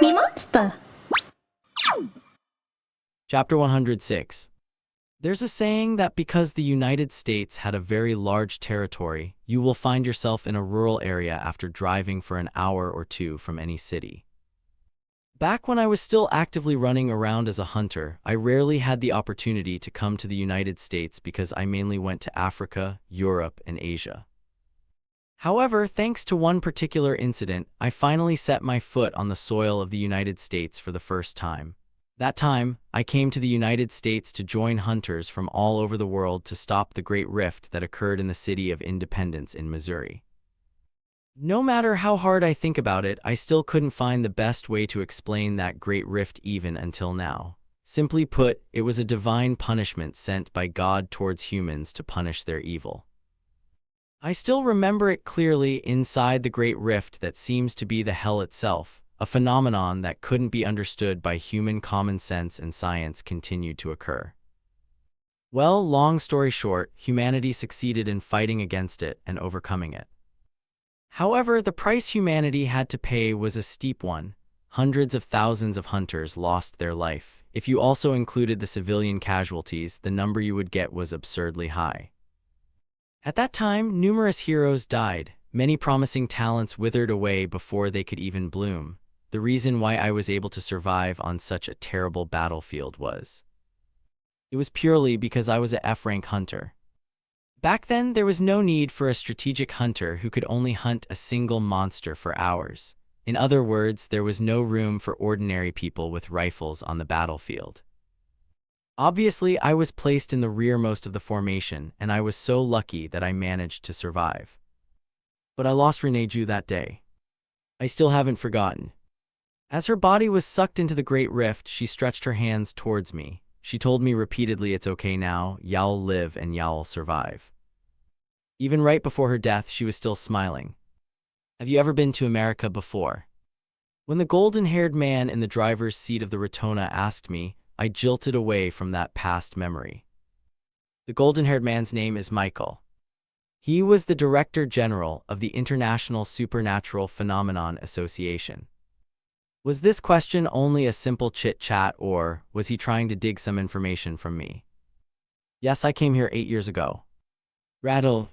MeMonster. Chapter 106. There's a saying that because the United States had a very large territory, you will find yourself in a rural area after driving for an hour or two from any city. Back when I was still actively running around as a hunter, I rarely had the opportunity to come to the United States because I mainly went to Africa, Europe, and Asia. However, thanks to one particular incident, I finally set my foot on the soil of the United States for the first time. That time, I came to the United States to join hunters from all over the world to stop the Great Rift that occurred in the city of Independence in Missouri. No matter how hard I think about it, I still couldn't find the best way to explain that Great Rift even until now. Simply put, it was a divine punishment sent by God towards humans to punish their evil. I still remember it clearly inside the Great Rift that seems to be the hell itself. A phenomenon that couldn't be understood by human common sense and science continued to occur. Well, long story short, humanity succeeded in fighting against it and overcoming it. However, the price humanity had to pay was a steep one. Hundreds of thousands of hunters lost their life. If you also included the civilian casualties, the number you would get was absurdly high. At that time, numerous heroes died. Many promising talents withered away before they could even bloom. The reason why I was able to survive on such a terrible battlefield was purely because I was a F-rank hunter. Back then, there was no need for a strategic hunter who could only hunt a single monster for hours. In other words, there was no room for ordinary people with rifles on the battlefield. Obviously, I was placed in the rearmost of the formation, and I was so lucky that I managed to survive. But I lost Renee Ju that day. I still haven't forgotten. As her body was sucked into the Great Rift, she stretched her hands towards me. She told me repeatedly, "It's okay now, y'all live and y'all survive." Even right before her death, she was still smiling. Have you ever been to America before? When the golden-haired man in the driver's seat of the Rotona asked me, I jilted away from that past memory. The golden-haired man's name is Michael. He was the Director General of the International Supernatural Phenomenon Association. Was this question only a simple chit-chat, or was he trying to dig some information from me? Yes, I came here 8 years ago. Rattle.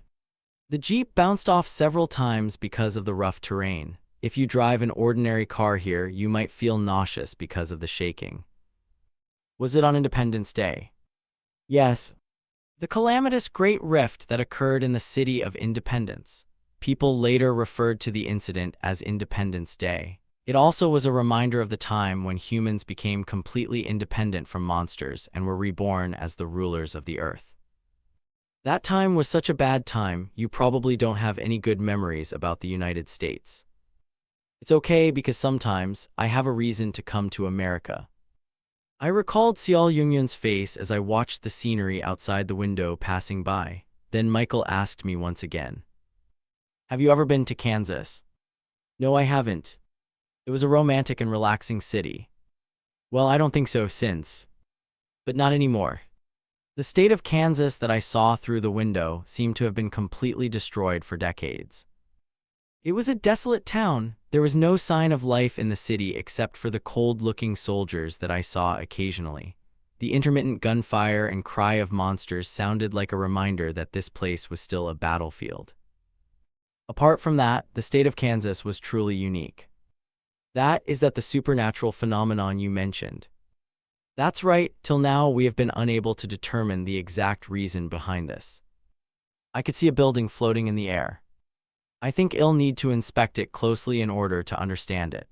The Jeep bounced off several times because of the rough terrain. If you drive an ordinary car here, you might feel nauseous because of the shaking. Was it on Independence Day? Yes. The calamitous Great Rift that occurred in the city of Independence. People later referred to the incident as Independence Day. It also was a reminder of the time when humans became completely independent from monsters and were reborn as the rulers of the earth. That time was such a bad time, you probably don't have any good memories about the United States. It's okay because sometimes I have a reason to come to America. I recalled Seol Jungyun's face as I watched the scenery outside the window passing by. Then Michael asked me once again, "Have you ever been to Kansas?" No, I haven't. It was a romantic and relaxing city. Well, I don't think so since. But not anymore. The state of Kansas that I saw through the window seemed to have been completely destroyed for decades. It was a desolate town. There was no sign of life in the city except for the cold-looking soldiers that I saw occasionally. The intermittent gunfire and cry of monsters sounded like a reminder that this place was still a battlefield. Apart from that, the state of Kansas was truly unique. That is the supernatural phenomenon you mentioned. That's right, till now we have been unable to determine the exact reason behind this. I could see a building floating in the air. I think I'll need to inspect it closely in order to understand it.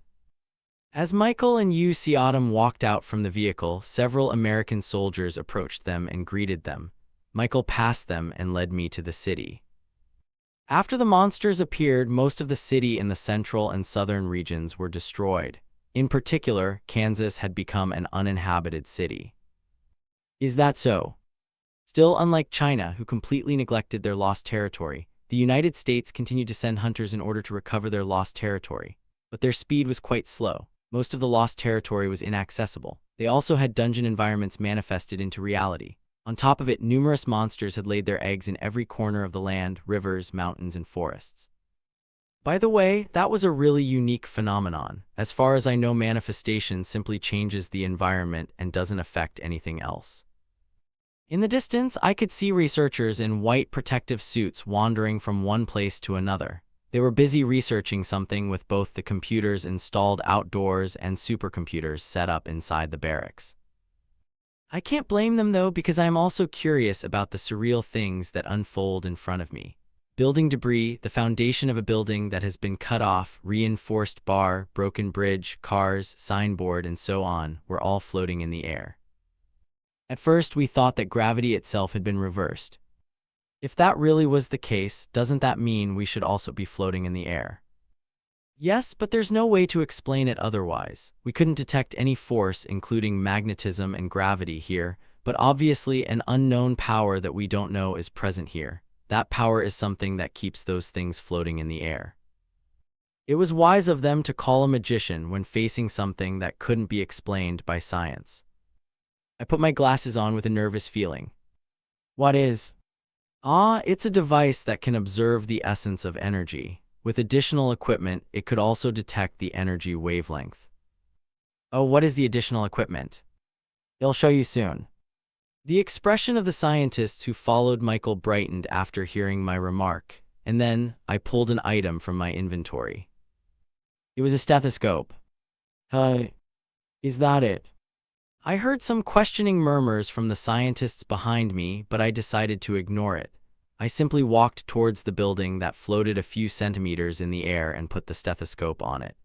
As Michael and Yu Seatum walked out from the vehicle, several American soldiers approached them and greeted them. Michael passed them and led me to the city. After the monsters appeared, most of the city in the central and southern regions were destroyed. In particular, Kansas had become an uninhabited city. Is that so? Still, unlike China, who completely neglected their lost territory, the United States continued to send hunters in order to recover their lost territory. But their speed was quite slow. Most of the lost territory was inaccessible. They also had dungeon environments manifested into reality. On top of it, numerous monsters had laid their eggs in every corner of the land, rivers, mountains, and forests. By the way, that was a really unique phenomenon. As far as I know, manifestation simply changes the environment and doesn't affect anything else. In the distance, I could see researchers in white protective suits wandering from one place to another. They were busy researching something with both the computers installed outdoors and supercomputers set up inside the barracks. I can't blame them though, because I am also curious about the surreal things that unfold in front of me. Building debris, the foundation of a building that has been cut off, reinforced bar, broken bridge, cars, signboard, and so on, were all floating in the air. At first, we thought that gravity itself had been reversed. If that really was the case, doesn't that mean we should also be floating in the air? Yes, but there's no way to explain it otherwise. We couldn't detect any force, including magnetism and gravity here, but obviously an unknown power that we don't know is present here. That power is something that keeps those things floating in the air. It was wise of them to call a magician when facing something that couldn't be explained by science. I put my glasses on with a nervous feeling. What is? It's a device that can observe the essence of energy. With additional equipment, it could also detect the energy wavelength. Oh, what is the additional equipment? I'll show you soon. The expression of the scientists who followed Michael brightened after hearing my remark, and then I pulled an item from my inventory. It was a stethoscope. Is that it? I heard some questioning murmurs from the scientists behind me, but I decided to ignore it. I simply walked towards the building that floated a few centimeters in the air and put the stethoscope on it.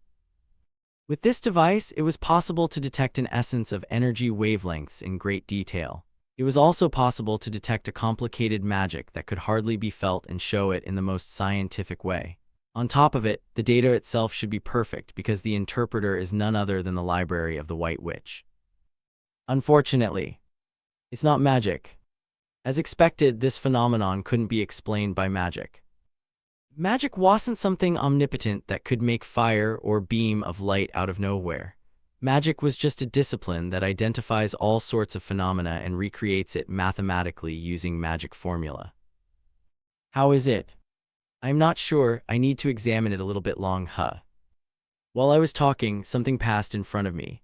With this device, it was possible to detect an essence of energy wavelengths in great detail. It was also possible to detect a complicated magic that could hardly be felt and show it in the most scientific way. On top of it, the data itself should be perfect because the interpreter is none other than the library of the White Witch. Unfortunately, it's not magic. As expected, this phenomenon couldn't be explained by magic. Magic wasn't something omnipotent that could make fire or beam of light out of nowhere. Magic was just a discipline that identifies all sorts of phenomena and recreates it mathematically using magic formula. How is it? I'm not sure. I need to examine it a little bit long. While I was talking, something passed in front of me.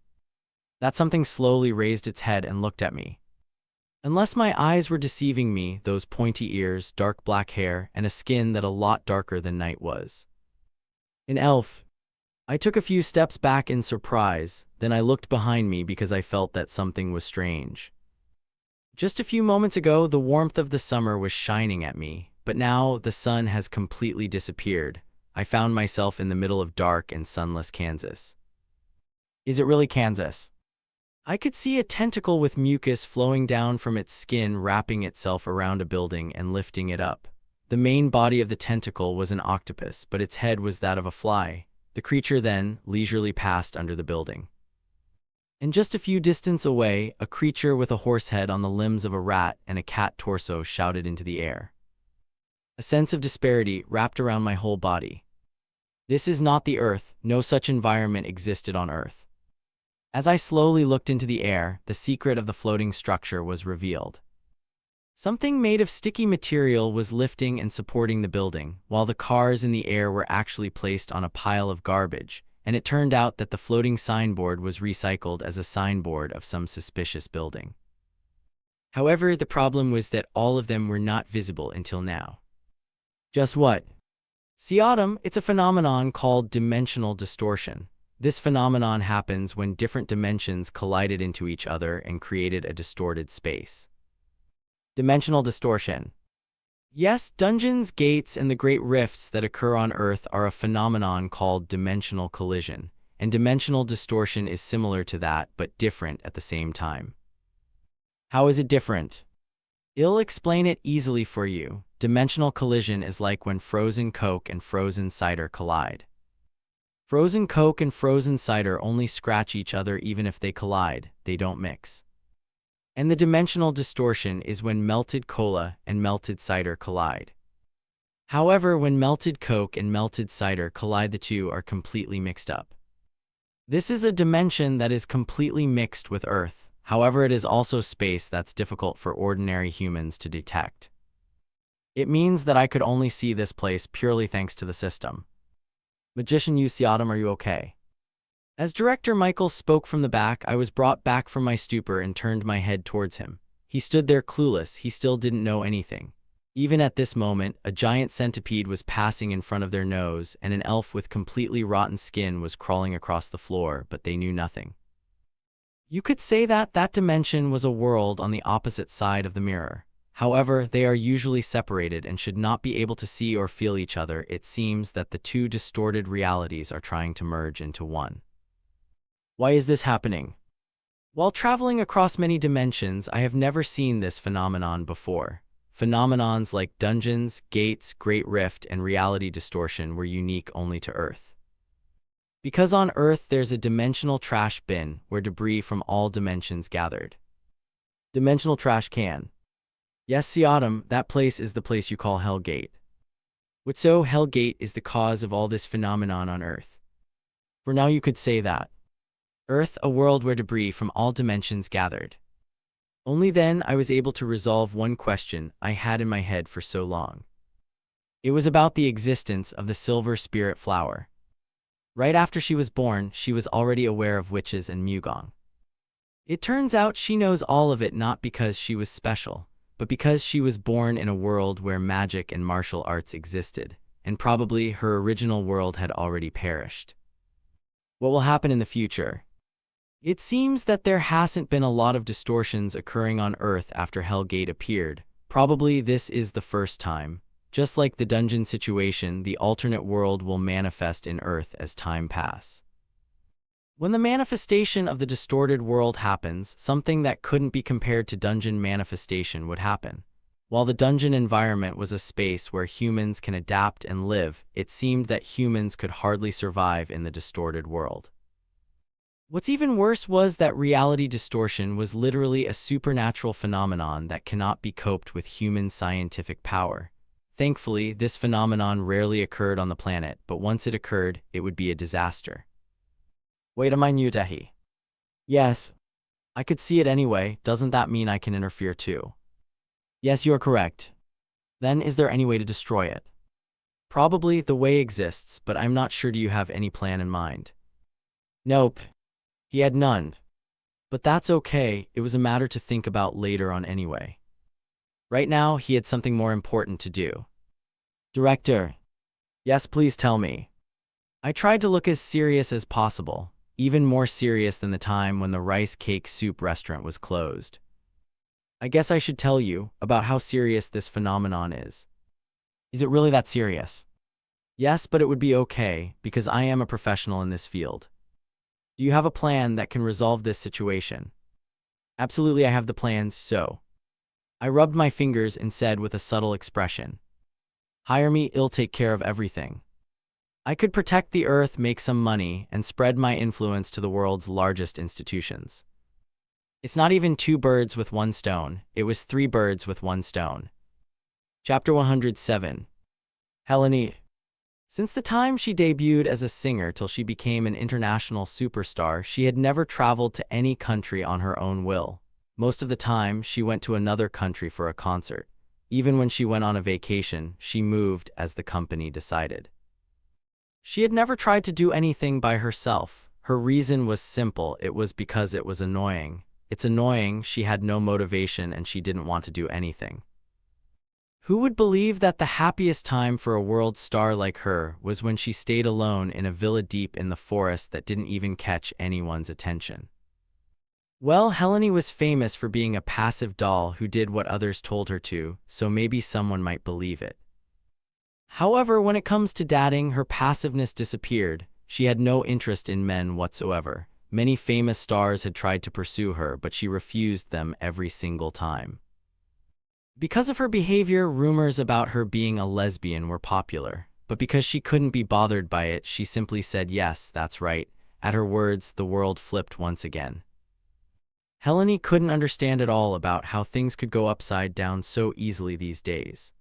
That something slowly raised its head and looked at me. Unless my eyes were deceiving me, those pointy ears, dark black hair, and a skin that a lot darker than night was. An elf. I took a few steps back in surprise, then I looked behind me because I felt that something was strange. Just a few moments ago, the warmth of the summer was shining at me, but now the sun has completely disappeared. I found myself in the middle of dark and sunless Kansas. Is it really Kansas? I could see a tentacle with mucus flowing down from its skin, wrapping itself around a building and lifting it up. The main body of the tentacle was an octopus, but its head was that of a fly. The creature then leisurely passed under the building. And just a few distance away, a creature with a horse head on the limbs of a rat and a cat torso shouted into the air. A sense of disparity wrapped around my whole body. This is not the Earth. No such environment existed on Earth. As I slowly looked into the air, the secret of the floating structure was revealed. Something made of sticky material was lifting and supporting the building, while the cars in the air were actually placed on a pile of garbage, and it turned out that the floating signboard was recycled as a signboard of some suspicious building. However, the problem was that all of them were not visible until now. Just what? See, Autumn, it's a phenomenon called dimensional distortion. This phenomenon happens when different dimensions collided into each other and created a distorted space. Dimensional distortion. Yes, dungeons, gates, and the great rifts that occur on Earth are a phenomenon called dimensional collision, and dimensional distortion is similar to that but different at the same time. How is it different? I'll explain it easily for you. Dimensional collision is like when frozen Coke and frozen cider collide. Frozen Coke and frozen cider only scratch each other even if they collide, they don't mix. And the dimensional distortion is when melted cola and melted cider collide. However, when melted Coke and melted cider collide, the two are completely mixed up. This is a dimension that is completely mixed with Earth. However, it is also space that's difficult for ordinary humans to detect. It means that I could only see this place purely thanks to the system. Magician Yu Siadam, are you okay? As Director Michael spoke from the back, I was brought back from my stupor and turned my head towards him. He stood there clueless, he still didn't know anything. Even at this moment, a giant centipede was passing in front of their nose, and an elf with completely rotten skin was crawling across the floor, but they knew nothing. You could say that that dimension was a world on the opposite side of the mirror. However, they are usually separated and should not be able to see or feel each other. It seems that the two distorted realities are trying to merge into one. Why is this happening? While traveling across many dimensions, I have never seen this phenomenon before. Phenomenons like dungeons, gates, Great Rift, and reality distortion were unique only to Earth. Because on Earth there's a dimensional trash bin where debris from all dimensions gathered. Dimensional trash can. Yes, Siadam, that place is the place you call Hell Gate. What so Hell Gate is the cause of all this phenomenon on Earth. For now you could say that. Earth, a world where debris from all dimensions gathered. Only then I was able to resolve one question I had in my head for so long. It was about the existence of the silver spirit flower. Right after she was born, she was already aware of witches and Mugong. It turns out she knows all of it not because she was special, but because she was born in a world where magic and martial arts existed, and probably her original world had already perished. What will happen in the future? It seems that there hasn't been a lot of distortions occurring on Earth after Hellgate appeared. Probably this is the first time. Just like the dungeon situation, the alternate world will manifest in Earth as time passes. When the manifestation of the distorted world happens, something that couldn't be compared to dungeon manifestation would happen. While the dungeon environment was a space where humans can adapt and live, it seemed that humans could hardly survive in the distorted world. What's even worse was that reality distortion was literally a supernatural phenomenon that cannot be coped with human scientific power. Thankfully, this phenomenon rarely occurred on the planet, but once it occurred, it would be a disaster. Wait, am I new, Dehi? Yes. I could see it anyway. Doesn't that mean I can interfere too? Yes, you are correct. Then is there any way to destroy it? Probably the way exists, but I'm not sure. Do you have any plan in mind? Nope. He had none. But that's okay, it was a matter to think about later on anyway. Right now, he had something more important to do. Director. Yes, please tell me. I tried to look as serious as possible, even more serious than the time when the rice cake soup restaurant was closed. I guess I should tell you about how serious this phenomenon is. Is it really that serious? Yes, but it would be okay, because I am a professional in this field. Do you have a plan that can resolve this situation? Absolutely, I have the plans, so. I rubbed my fingers and said with a subtle expression. Hire me, I'll take care of everything. I could protect the Earth, make some money, and spread my influence to the world's largest institutions. It's not even 2 birds with 1 stone, it was 3 birds with 1 stone. Chapter 107. Helene. Since the time she debuted as a singer till she became an international superstar, she had never traveled to any country on her own will. Most of the time, she went to another country for a concert. Even when she went on a vacation, she moved as the company decided. She had never tried to do anything by herself. Her reason was simple, it was because it was annoying. It's annoying, she had no motivation and she didn't want to do anything. Who would believe that the happiest time for a world star like her was when she stayed alone in a villa deep in the forest that didn't even catch anyone's attention? Well, Helene was famous for being a passive doll who did what others told her to, so maybe someone might believe it. However, when it comes to dating, her passiveness disappeared. She had no interest in men whatsoever. Many famous stars had tried to pursue her, but she refused them every single time. Because of her behavior, rumors about her being a lesbian were popular, but because she couldn't be bothered by it, she simply said yes, that's right. At her words, the world flipped once again. Helene couldn't understand at all about how things could go upside down so easily these days.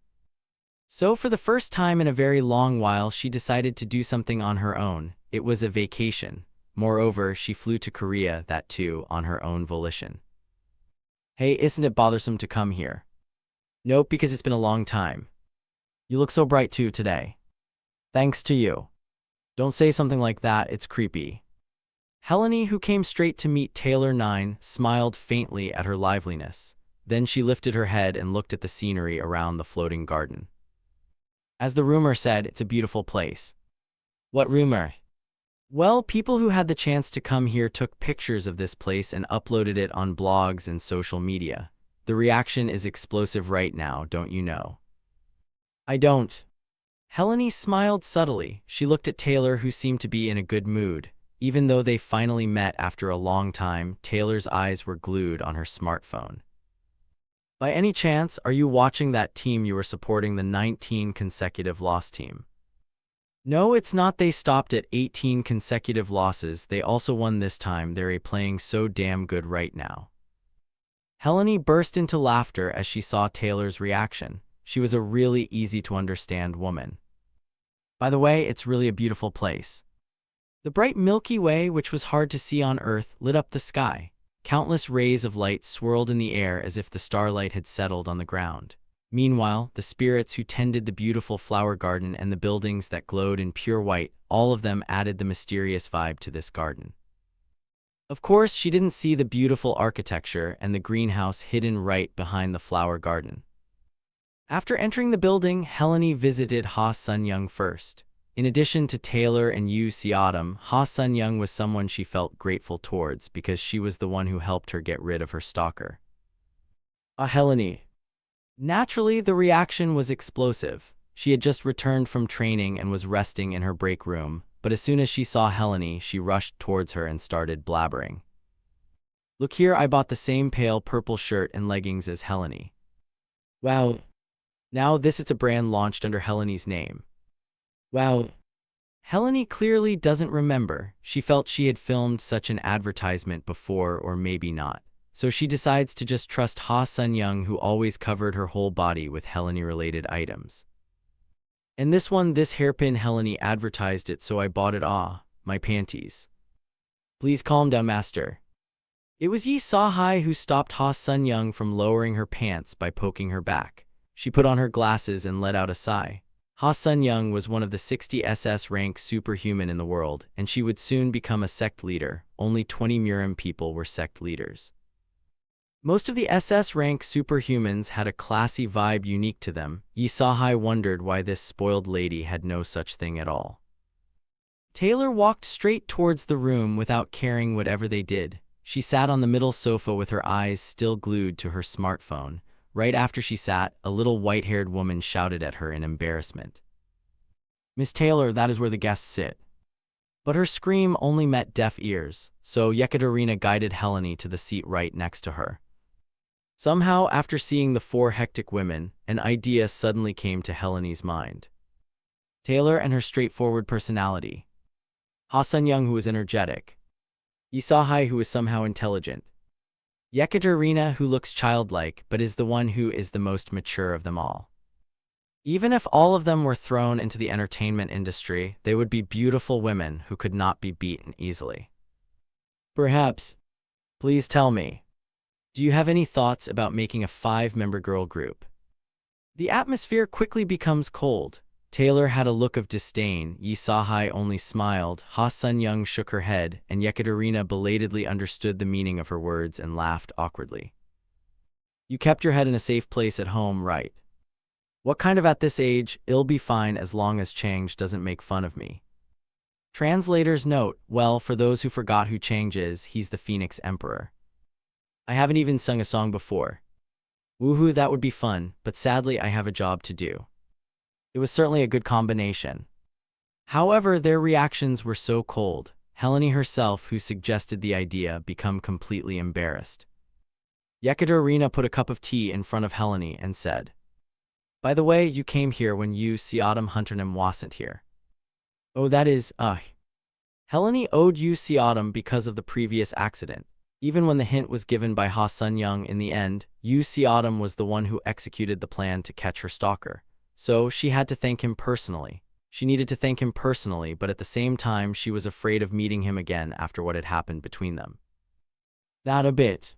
So for the first time in a very long while, she decided to do something on her own. It was a vacation. Moreover, she flew to Korea, that too, on her own volition. Hey, isn't it bothersome to come here? Nope, because it's been a long time. You look so bright too today. Thanks to you. Don't say something like that, it's creepy. Helene, who came straight to meet Taylor 9, smiled faintly at her liveliness. Then she lifted her head and looked at the scenery around the floating garden. As the rumor said, it's a beautiful place. What rumor? Well, people who had the chance to come here took pictures of this place and uploaded it on blogs and social media. The reaction is explosive right now, don't you know? I don't. Helene smiled subtly. She looked at Taylor, who seemed to be in a good mood. Even though they finally met after a long time, Taylor's eyes were glued on her smartphone. By any chance, are you watching that team you were supporting, the 19 consecutive loss team? No, it's not. They stopped at 18 consecutive losses. They also won this time. They're playing so damn good right now. Helene burst into laughter as she saw Taylor's reaction. She was a really easy-to-understand woman. By the way, it's really a beautiful place. The bright Milky Way, which was hard to see on Earth, lit up the sky. Countless rays of light swirled in the air as if the starlight had settled on the ground. Meanwhile, the spirits who tended the beautiful flower garden and the buildings that glowed in pure white, all of them added the mysterious vibe to this garden. Of course, she didn't see the beautiful architecture and the greenhouse hidden right behind the flower garden. After entering the building, Helene visited Ha Sun-young first. In addition to Taylor and Yu Si-autumn, Ha Sun-young was someone she felt grateful towards because she was the one who helped her get rid of her stalker. Helene. Naturally, the reaction was explosive. She had just returned from training and was resting in her break room, but as soon as she saw Helene, she rushed towards her and started blabbering. Look here, I bought the same pale purple shirt and leggings as Helene. Wow. Now this is a brand launched under Helene's name. Wow. Helene clearly doesn't remember. She felt she had filmed such an advertisement before, or maybe not. So she decides to just trust Ha Sun-young, who always covered her whole body with Helene-related items. And this one, this hairpin, Helene advertised it, so I bought it. My panties. Please calm down, master. It was Yi Sa-hai who stopped Ha Sun-young from lowering her pants by poking her back. She put on her glasses and let out a sigh. Ha Sun-young was one of the 60 SS rank superhuman in the world, and she would soon become a sect leader. Only 20 Murim people were sect leaders. Most of the SS rank superhumans had a classy vibe unique to them. Yi Sa-hai wondered why this spoiled lady had no such thing at all. Taylor walked straight towards the room without caring whatever they did. She sat on the middle sofa with her eyes still glued to her smartphone. Right after she sat, a little white-haired woman shouted at her in embarrassment. Miss Taylor, that is where the guests sit. But her scream only met deaf ears, so Yekaterina guided Helene to the seat right next to her. Somehow, after seeing the 4 hectic women, an idea suddenly came to Helene's mind. Taylor and her straightforward personality. Ha Sun-young, who was energetic. Yi Sa-hai, who was somehow intelligent. Yekaterina, who looks childlike but is the one who is the most mature of them all. Even if all of them were thrown into the entertainment industry, they would be beautiful women who could not be beaten easily. Perhaps. Please tell me. Do you have any thoughts about making a 5-member girl group? The atmosphere quickly becomes cold. Taylor had a look of disdain. Yi Sa-hai only smiled. Ha Sun-young shook her head, and Yekaterina belatedly understood the meaning of her words and laughed awkwardly. You kept your head in a safe place at home, right? What kind of at this age? It'll be fine as long as Chang doesn't make fun of me. Translator's note. Well, for those who forgot who Chang is, he's the Phoenix Emperor. I haven't even sung a song before. Woohoo, that would be fun, but sadly I have a job to do. It was certainly a good combination. However, their reactions were so cold. Helene herself, who suggested the idea, became completely embarrassed. Yekaterina put a cup of tea in front of Helene and said, By the way, you came here when Yu Si-autumn Hunternam wasn't here. Oh, that is, Helene owed Yu Si-autumn because of the previous accident. Even when the hint was given by Ha Sun-young in the end, Yu Si-autumn was the one who executed the plan to catch her stalker. So she had to thank him personally. She needed to thank him personally, but at the same time she was afraid of meeting him again after what had happened between them. That a bit.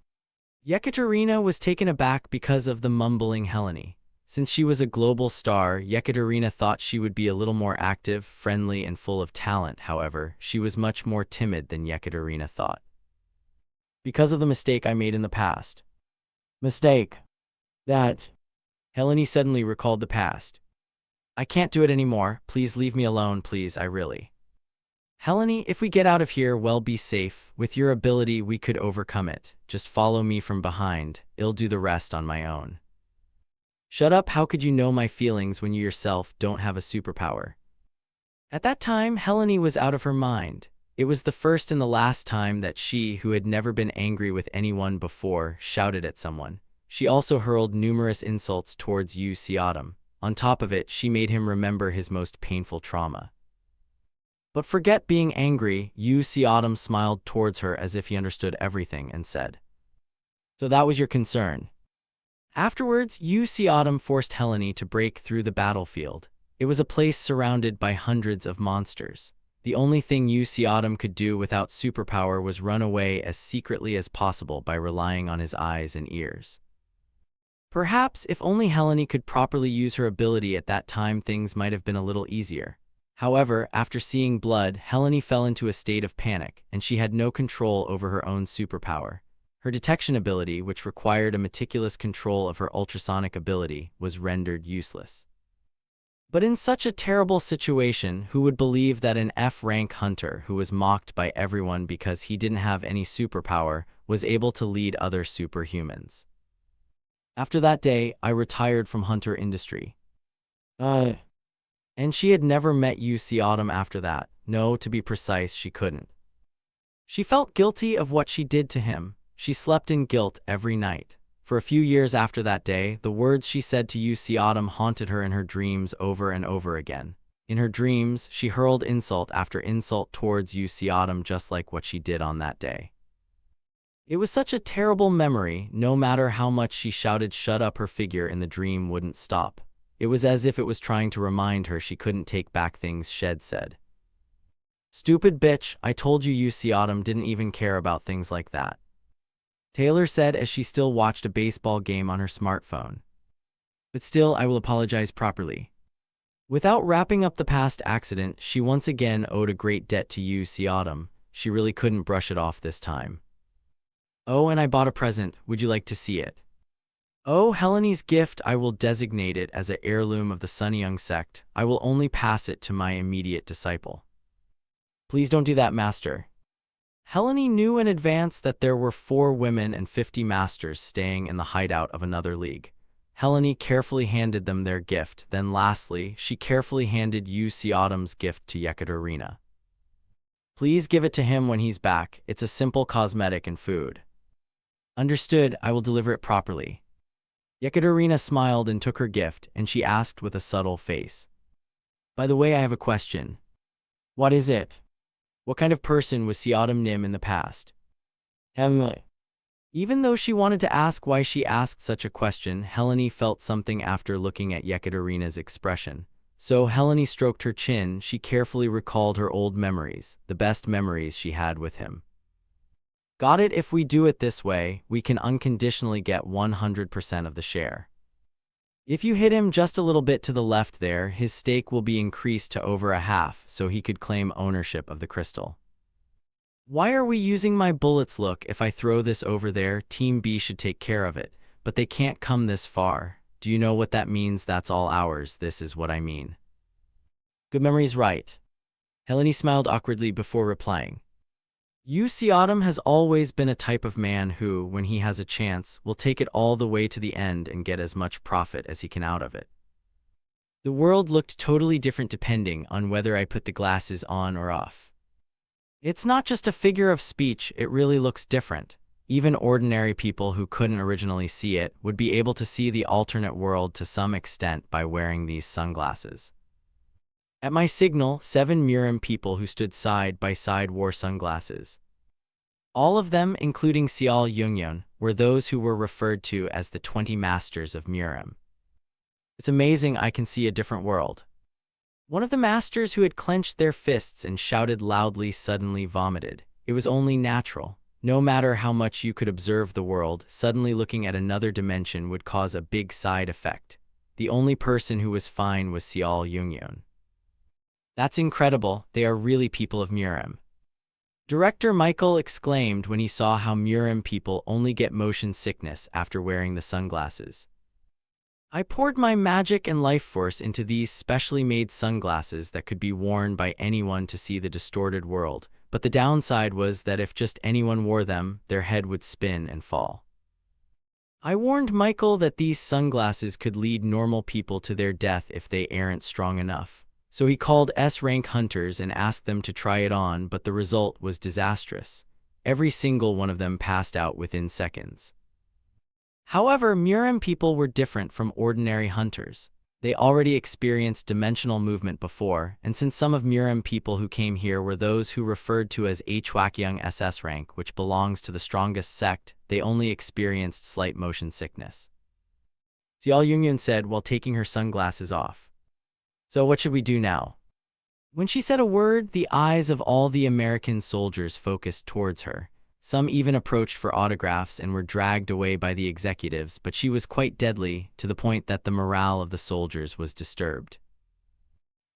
Yekaterina was taken aback because of the mumbling Helene. Since she was a global star, Yekaterina thought she would be a little more active, friendly, and full of talent. However, she was much more timid than Yekaterina thought. Because of the mistake I made in the past. Mistake. That. Helene suddenly recalled the past. I can't do it anymore. Please leave me alone, please, I really. Helene, if we get out of here, well, be safe. With your ability, we could overcome it. Just follow me from behind. I'll do the rest on my own. Shut up, how could you know my feelings when you yourself don't have a superpower? At that time, Helene was out of her mind. It was the first and the last time that she, who had never been angry with anyone before, shouted at someone. She also hurled numerous insults towards Yu Xiaodam. On top of it, she made him remember his most painful trauma. But forget being angry, Yu Xiaodam smiled towards her as if he understood everything and said, "So that was your concern." Afterwards, Yu Xiaodam forced Helene to break through the battlefield. It was a place surrounded by hundreds of monsters. The only thing Yu Xiaodam could do without superpower was run away as secretly as possible by relying on his eyes and ears. Perhaps if only Helene could properly use her ability at that time, things might have been a little easier. However, after seeing blood, Helene fell into a state of panic, and she had no control over her own superpower. Her detection ability, which required a meticulous control of her ultrasonic ability, was rendered useless. But in such a terrible situation, who would believe that an F-rank hunter who was mocked by everyone because he didn't have any superpower was able to lead other superhumans? After that day, I retired from hunter industry. And she had never met Yu Xiaodam after that. No, to be precise, she couldn't. She felt guilty of what she did to him. She slept in guilt every night. For a few years after that day, the words she said to Yu Xiaodam haunted her in her dreams over and over again. In her dreams, she hurled insult after insult towards Yu Xiaodam, just like what she did on that day. It was such a terrible memory. No matter how much she shouted "shut up," her figure in the dream wouldn't stop. It was as if it was trying to remind her she couldn't take back things she'd said. "Stupid bitch, I told you Yu Xiaodam didn't even care about things like that," Taylor said as she still watched a baseball game on her smartphone. "But still, I will apologize properly." Without wrapping up the past accident, she once again owed a great debt to Yu Xiaodam. She really couldn't brush it off this time. "Oh, and I bought a present. Would you like to see it?" "Oh, Helene's gift. I will designate it as an heirloom of the Sunyoung sect. I will only pass it to my immediate disciple." "Please don't do that, master." Helene knew in advance that there were 4 women and 50 masters staying in the hideout of another league. Helene carefully handed them their gift. Then lastly, she carefully handed Yu Xiaodam's gift to Yekaterina. "Please give it to him when he's back. It's a simple cosmetic and food." "Understood, I will deliver it properly." Yekaterina smiled and took her gift, and she asked with a subtle face, "By the way, I have a question." "What is it?" "What kind of person was Xiaodam Nim in the past?" Even though she wanted to ask why she asked such a question, Helene felt something after looking at Yekaterina's expression. So Helene stroked her chin. She carefully recalled her old memories, the best memories she had with him. "Got it. If we do it this way, we can unconditionally get 100% of the share. If you hit him just a little bit to the left there, his stake will be increased to over a half, so he could claim ownership of the crystal." "Why are we using my bullets? Look, if I throw this over there, Team B should take care of it, but they can't come this far. Do you know what that means? That's all ours. This is what I mean." "Good memories, right?" Helene smiled awkwardly before replying. Yu Xiaodam has always been a type of man who, when he has a chance, will take it all the way to the end and get as much profit as he can out of it. The world looked totally different depending on whether I put the glasses on or off. It's not just a figure of speech, it really looks different. Even ordinary people who couldn't originally see it would be able to see the alternate world to some extent by wearing these sunglasses. At my signal, 7 Miram people who stood side by side wore sunglasses. All of them, including Xiao Yungyun, were those who were referred to as the 20 Masters of Miram. It's amazing I can see a different world. One of the masters who had clenched their fists and shouted loudly suddenly vomited. It was only natural. No matter how much you could observe the world, suddenly looking at another dimension would cause a big side effect. The only person who was fine was Seol Jungyun. That's incredible, they are really people of Murim. Director Michael exclaimed when he saw how Murim people only get motion sickness after wearing the sunglasses. I poured my magic and life force into these specially made sunglasses that could be worn by anyone to see the distorted world, but the downside was that if just anyone wore them, their head would spin and fall. I warned Michael that these sunglasses could lead normal people to their death if they aren't strong enough. So he called S-rank hunters and asked them to try it on, but the result was disastrous. Every single one of them passed out within seconds. However, Murim people were different from ordinary hunters. They already experienced dimensional movement before, and since some of Murim people who came here were those who referred to as Hwakyung SS rank, which belongs to the strongest sect, they only experienced slight motion sickness. Seol Jungyun said while taking her sunglasses off. So what should we do now? When she said a word, the eyes of all the American soldiers focused towards her. Some even approached for autographs and were dragged away by the executives, but she was quite deadly, to the point that the morale of the soldiers was disturbed.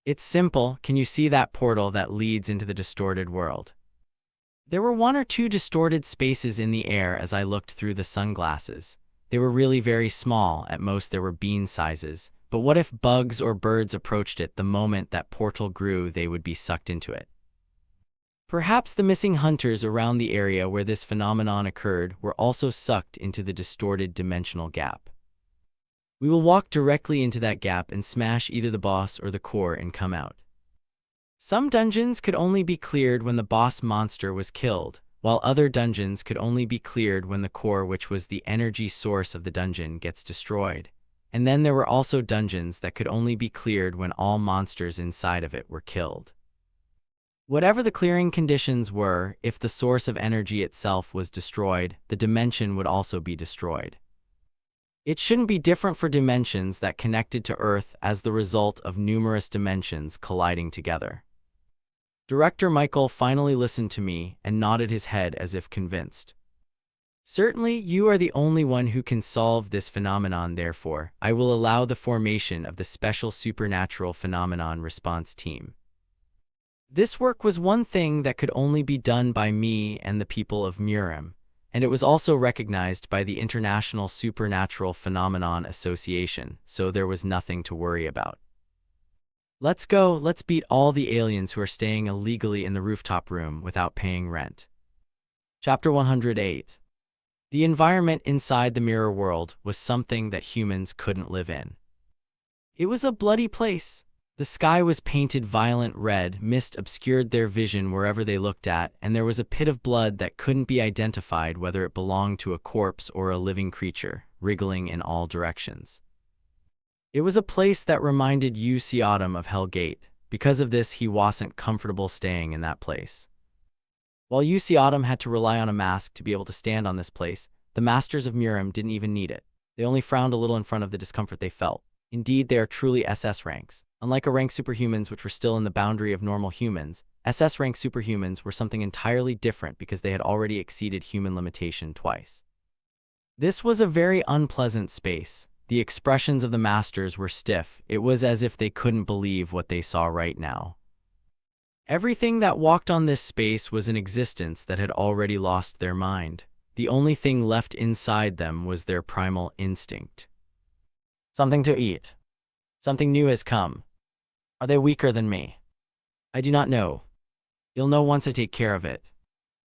It's simple. Can you see that portal that leads into the distorted world? There were 1 or 2 distorted spaces in the air as I looked through the sunglasses. They were really very small, at most there were bean sizes, but what if bugs or birds approached it? The moment that portal grew, they would be sucked into it. Perhaps the missing hunters around the area where this phenomenon occurred were also sucked into the distorted dimensional gap. We will walk directly into that gap and smash either the boss or the core and come out. Some dungeons could only be cleared when the boss monster was killed, while other dungeons could only be cleared when the core, which was the energy source of the dungeon, gets destroyed. And then there were also dungeons that could only be cleared when all monsters inside of it were killed. Whatever the clearing conditions were, if the source of energy itself was destroyed, the dimension would also be destroyed. It shouldn't be different for dimensions that connected to Earth as the result of numerous dimensions colliding together. Director Michael finally listened to me and nodded his head as if convinced. Certainly, you are the only one who can solve this phenomenon. Therefore, I will allow the formation of the Special Supernatural Phenomenon Response Team. This work was one thing that could only be done by me and the people of Murim, and it was also recognized by the International Supernatural Phenomenon Association, so there was nothing to worry about. Let's go, let's beat all the aliens who are staying illegally in the rooftop room without paying rent. Chapter 108. The environment inside the mirror world was something that humans couldn't live in. It was a bloody place. The sky was painted violent red, mist obscured their vision wherever they looked at, and there was a pit of blood that couldn't be identified whether it belonged to a corpse or a living creature, wriggling in all directions. It was a place that reminded Seol of Hell Gate. Because of this, he wasn't comfortable staying in that place. While Seol had to rely on a mask to be able to stand on this place, the Masters of Murim didn't even need it. They only frowned a little in front of the discomfort they felt. Indeed, they are truly SS ranks. Unlike a rank superhumans which were still in the boundary of normal humans, SS rank superhumans were something entirely different because they had already exceeded human limitation twice. This was a very unpleasant space. The expressions of the masters were stiff. It was as if they couldn't believe what they saw right now. Everything that walked on this space was an existence that had already lost their mind. The only thing left inside them was their primal instinct. Something to eat. Something new has come. Are they weaker than me? I do not know. You'll know once I take care of it.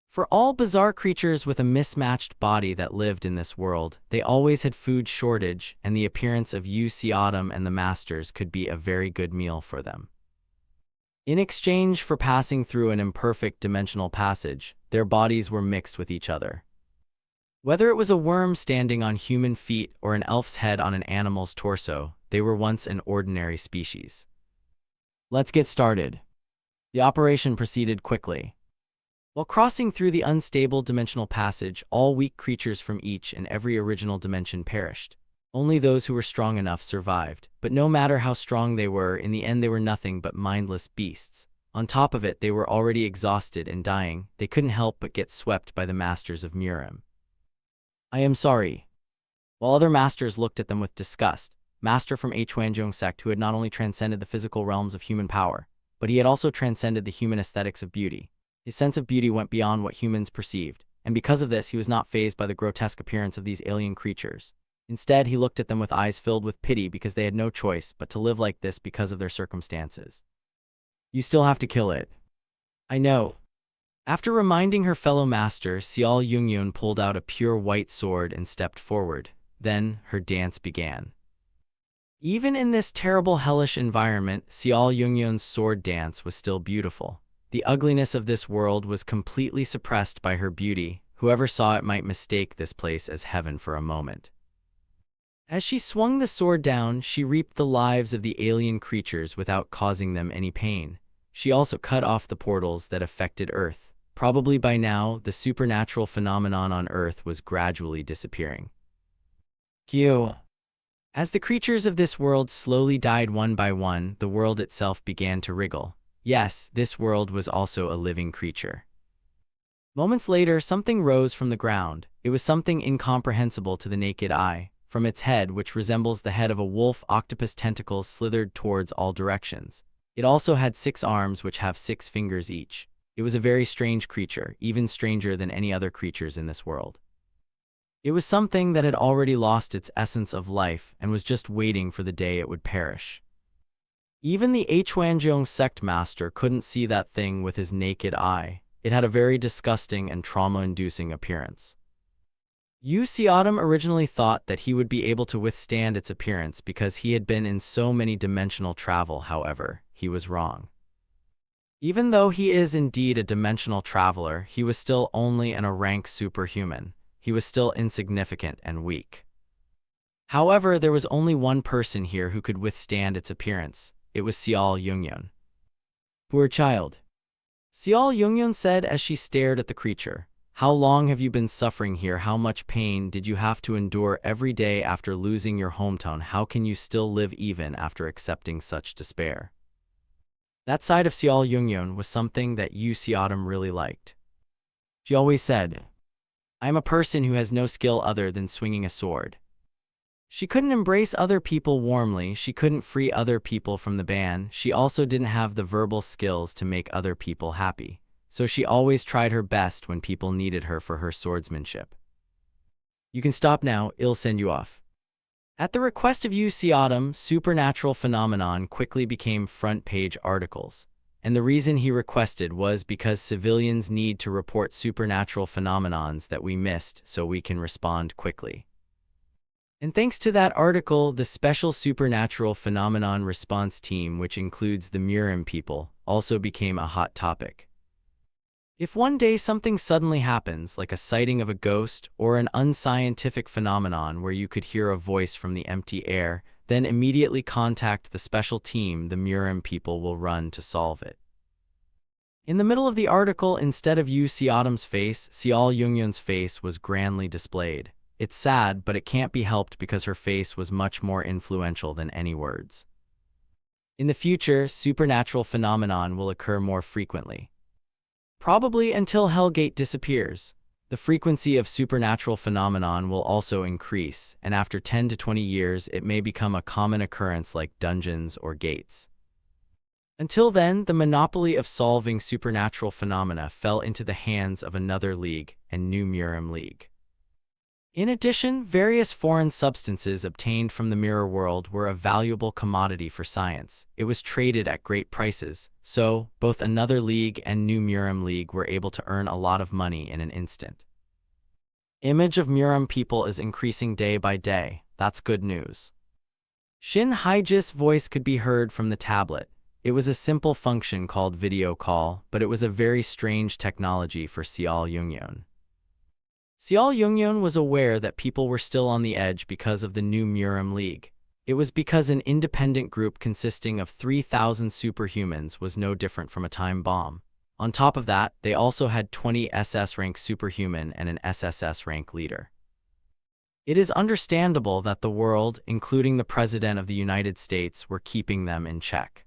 For all bizarre creatures with a mismatched body that lived in this world, they always had food shortage, and the appearance of Seol and the Masters could be a very good meal for them. In exchange for passing through an imperfect dimensional passage, their bodies were mixed with each other. Whether it was a worm standing on human feet or an elf's head on an animal's torso, they were once an ordinary species. Let's get started. The operation proceeded quickly. While crossing through the unstable dimensional passage, all weak creatures from each and every original dimension perished. Only those who were strong enough survived, but no matter how strong they were, in the end they were nothing but mindless beasts. On top of it, they were already exhausted and dying. They couldn't help but get swept by the Masters of Murim. I am sorry. While other masters looked at them with disgust, master from a Chuanzhong sect who had not only transcended the physical realms of human power, but he had also transcended the human aesthetics of beauty. His sense of beauty went beyond what humans perceived, and because of this he was not fazed by the grotesque appearance of these alien creatures. Instead, he looked at them with eyes filled with pity because they had no choice but to live like this because of their circumstances. You still have to kill it. I know. After reminding her fellow master, Xiao Yungyun pulled out a pure white sword and stepped forward. Then, her dance began. Even in this terrible hellish environment, Xiao Yungyun's sword dance was still beautiful. The ugliness of this world was completely suppressed by her beauty. Whoever saw it might mistake this place as heaven for a moment. As she swung the sword down, she reaped the lives of the alien creatures without causing them any pain. She also cut off the portals that affected Earth. Probably by now, the supernatural phenomenon on Earth was gradually disappearing. Q. As the creatures of this world slowly died one by one, the world itself began to wriggle. Yes, this world was also a living creature. Moments later, something rose from the ground. It was something incomprehensible to the naked eye. From its head, which resembles the head of a wolf, octopus tentacles slithered towards all directions. It also had 6 arms which have 6 fingers each. It was a very strange creature, even stranger than any other creatures in this world. It was something that had already lost its essence of life and was just waiting for the day it would perish. Even the Chuanzhong sect master couldn't see that thing with his naked eye. It had a very disgusting and trauma-inducing appearance. Yu Xiaodong originally thought that he would be able to withstand its appearance because he had been in so many dimensional travel. However, he was wrong. Even though he is indeed a dimensional traveler, he was still only a rank superhuman. He was still insignificant and weak. However, there was only one person here who could withstand its appearance. It was Xiao Yungyun. Poor child, Xiao Yungyun said as she stared at the creature. How long have you been suffering here? How much pain did you have to endure every day after losing your hometown? How can you still live even after accepting such despair? That side of Xiao Yungyun was something that Yu Xiaodong really liked. She always said, I am a person who has no skill other than swinging a sword. She couldn't embrace other people warmly, she couldn't free other people from the ban, she also didn't have the verbal skills to make other people happy. So she always tried her best when people needed her for her swordsmanship. You can stop now, I'll send you off. At the request of Yu Xiaodong, supernatural phenomenon quickly became front-page articles. And the reason he requested was because civilians need to report supernatural phenomenons that we missed so we can respond quickly. And thanks to that article, the Special Supernatural Phenomenon Response Team, which includes the Murim people, also became a hot topic. If one day something suddenly happens, like a sighting of a ghost or an unscientific phenomenon where you could hear a voice from the empty air, then immediately contact the special team. The Murim people will run to solve it. In the middle of the article, instead of Yu Xiaodong's face, Xiao Yungyun's face was grandly displayed. It's sad, but it can't be helped because her face was much more influential than any words. In the future, supernatural phenomenon will occur more frequently. Probably until Hellgate disappears. The frequency of supernatural phenomenon will also increase, and after 10 to 20 years it may become a common occurrence like dungeons or gates. Until then, the monopoly of solving supernatural phenomena fell into the hands of another league, and New Murim League. In addition, various foreign substances obtained from the mirror world were a valuable commodity for science. It was traded at great prices, so both another league and New Murim League were able to earn a lot of money in an instant. Image of Murim people is increasing day by day. That's good news. Shin Haijis' voice could be heard from the tablet. It was a simple function called video call, but it was a very strange technology for Xiao Yungyun. Xiao Yungyun was aware that people were still on the edge because of the New Murim League. It was because an independent group consisting of 3,000 superhumans was no different from a time bomb. On top of that, they also had 20 SS rank superhuman and an SSS rank leader. It is understandable that the world, including the President of the United States, were keeping them in check.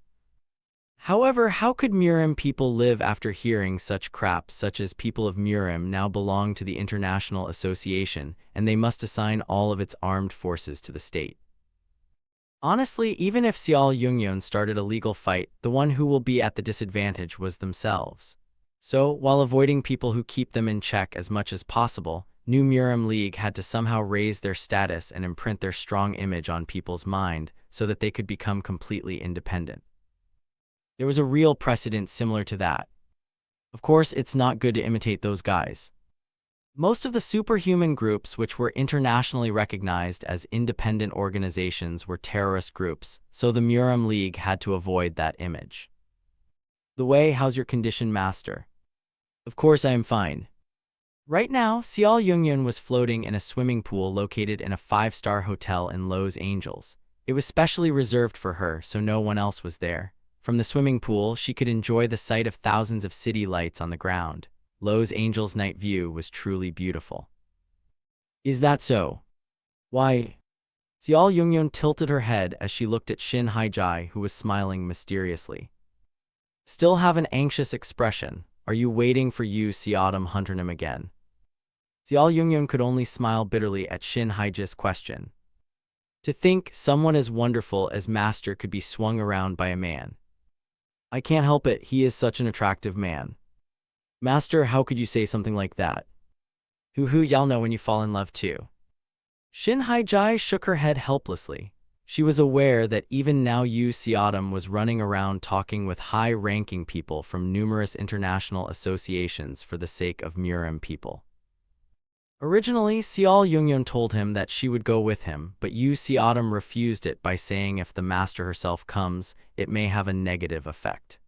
However, how could Murim people live after hearing such crap, such as people of Murim now belong to the International Association, and they must assign all of its armed forces to the state? Honestly, even if Seol Yungyeon started a legal fight, the one who will be at the disadvantage was themselves. So, while avoiding people who keep them in check as much as possible, New Muram League had to somehow raise their status and imprint their strong image on people's mind so that they could become completely independent. There was a real precedent similar to that. Of course, it's not good to imitate those guys. Most of the superhuman groups which were internationally recognized as independent organizations were terrorist groups, so the Muram League had to avoid that image. The way, how's your condition, master? Of course I am fine. Right now, Seol Yungyeon was floating in a swimming pool located in a 5-star hotel in Los Angeles. It was specially reserved for her, so no one else was there. From the swimming pool, she could enjoy the sight of thousands of city lights on the ground. Los Angeles' night view was truly beautiful. Is that so? Why? Seol Yungyeon tilted her head as she looked at Shin Haijai, who was smiling mysteriously. Still have an anxious expression. Are you waiting for Yu Seodam Hunternam again? Seol Yungyeon could only smile bitterly at Shin Haijai's question. To think someone as wonderful as Master could be swung around by a man. I can't help it, he is such an attractive man. Master, how could you say something like that? Y'all know when you fall in love too. Shin Haijai shook her head helplessly. She was aware that even now Yu Seodam was running around talking with high-ranking people from numerous international associations for the sake of Muram people. Originally, Seol Yungyeon told him that she would go with him, but Yu Seodam refused it by saying if the master herself comes, it may have a negative effect.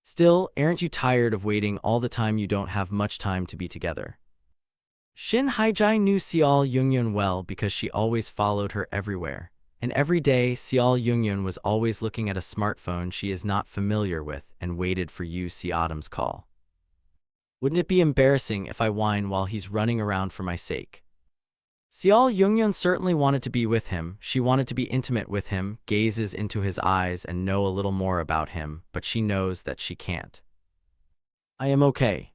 Still, aren't you tired of waiting all the time? You don't have much time to be together. Shin Haijai knew Seol Yungyeon well because she always followed her everywhere, and every day Seol Yungyeon was always looking at a smartphone she is not familiar with and waited for Yu Seodam's call. Wouldn't it be embarrassing if I whine while he's running around for my sake? Seol Yungyeon certainly wanted to be with him. She wanted to be intimate with him, gazes into his eyes and know a little more about him, but she knows that she can't. I am okay.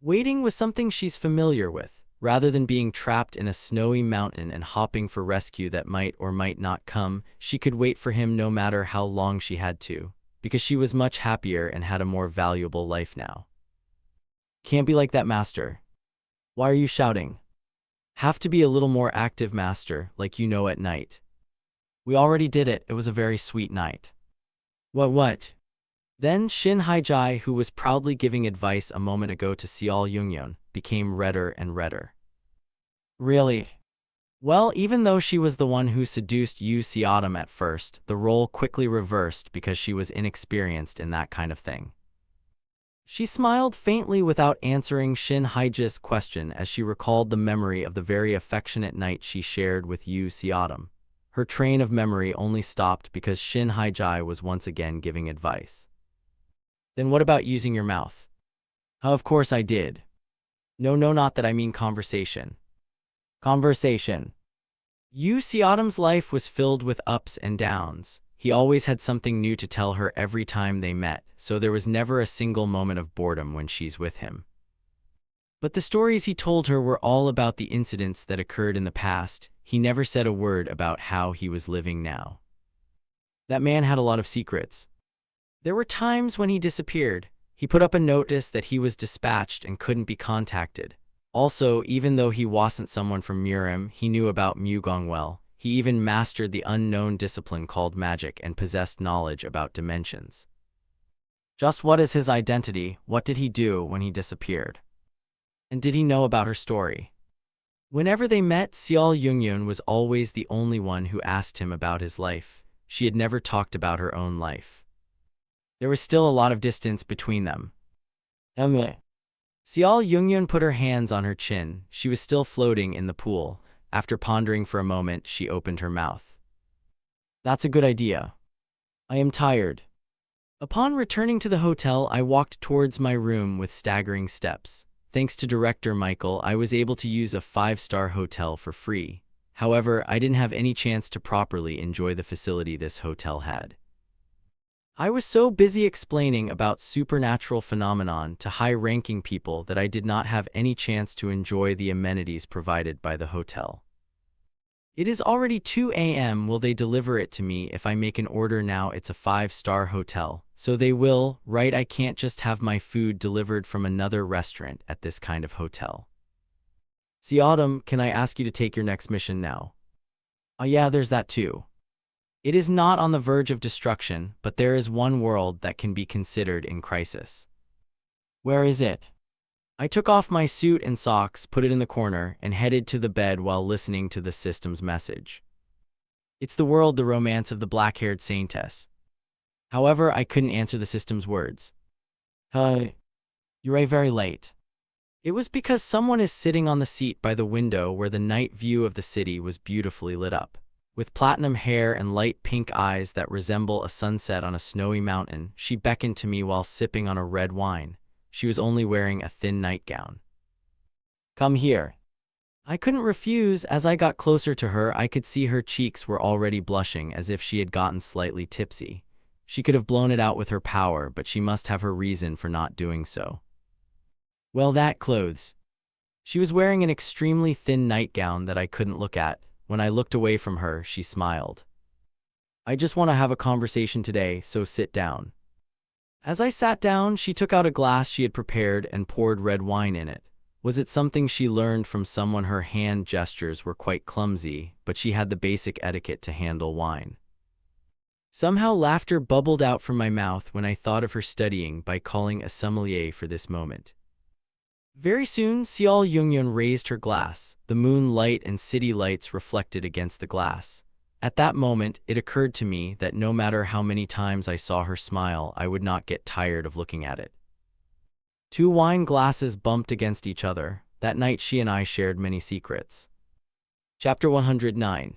Waiting was something she's familiar with, rather than being trapped in a snowy mountain and hopping for rescue that might or might not come. She could wait for him no matter how long she had to, because she was much happier and had a more valuable life now. Can't be like that, master. Why are you shouting? Have to be a little more active, master, like you know at night. We already did it, it was a very sweet night. What? Then Shin Haijai, who was proudly giving advice a moment ago to Seol Yungyeon, became redder and redder. Really? Well, even though she was the one who seduced Yu Seodam at first, the role quickly reversed because she was inexperienced in that kind of thing. She smiled faintly without answering Shin Haijai's question as she recalled the memory of the very affectionate night she shared with Yu Seodam. Her train of memory only stopped because Shin Haijai was once again giving advice. Then what about using your mouth? How, of course I did. No, not that, I mean conversation. Conversation. Yu Seodam's life was filled with ups and downs. He always had something new to tell her every time they met, so there was never a single moment of boredom when she's with him. But the stories he told her were all about the incidents that occurred in the past. He never said a word about how he was living now. That man had a lot of secrets. There were times when he disappeared. He put up a notice that he was dispatched and couldn't be contacted. Also, even though he wasn't someone from Muram, he knew about Mugong well. He even mastered the unknown discipline called magic and possessed knowledge about dimensions. Just what is his identity? What did he do when he disappeared? And did he know about her story? Whenever they met, Seol Yungyeon was always the only one who asked him about his life. She had never talked about her own life. There was still a lot of distance between them. Seol Yungyeon put her hands on her chin. She was still floating in the pool. After pondering for a moment, she opened her mouth. That's a good idea. I am tired. Upon returning to the hotel, I walked towards my room with staggering steps. Thanks to Director Michael, I was able to use a 5-star hotel for free. However, I didn't have any chance to properly enjoy the facility this hotel had. I was so busy explaining about supernatural phenomenon to high-ranking people that I did not have any chance to enjoy the amenities provided by the hotel. It is already 2 a.m. Will they deliver it to me if I make an order now? It's a 5-star hotel. So they will, right? I can't just have my food delivered from another restaurant at this kind of hotel. See, Autumn, can I ask you to take your next mission now? Oh yeah, there's that too. It is not on the verge of destruction, but there is one world that can be considered in crisis. Where is it? I took off my suit and socks, put it in the corner, and headed to the bed while listening to the system's message. It's the world, the romance of the black-haired saintess. However, I couldn't answer the system's words. You're very late. It was because someone is sitting on the seat by the window where the night view of the city was beautifully lit up. With platinum hair and light pink eyes that resemble a sunset on a snowy mountain, she beckoned to me while sipping on a red wine. She was only wearing a thin nightgown. Come here. I couldn't refuse. As I got closer to her, I could see her cheeks were already blushing as if she had gotten slightly tipsy. She could have blown it out with her power, but she must have her reason for not doing so. Well, that clothes. She was wearing an extremely thin nightgown that I couldn't look at. When I looked away from her, she smiled. I just want to have a conversation today, so sit down. As I sat down, she took out a glass she had prepared and poured red wine in it. Was it something she learned from someone? Her hand gestures were quite clumsy, but she had the basic etiquette to handle wine. Somehow laughter bubbled out from my mouth when I thought of her studying by calling a sommelier for this moment. Very soon, Seol Jungyun raised her glass. The moonlight and city lights reflected against the glass. At that moment, it occurred to me that no matter how many times I saw her smile, I would not get tired of looking at it. 2 wine glasses bumped against each other. That night she and I shared many secrets. Chapter 109.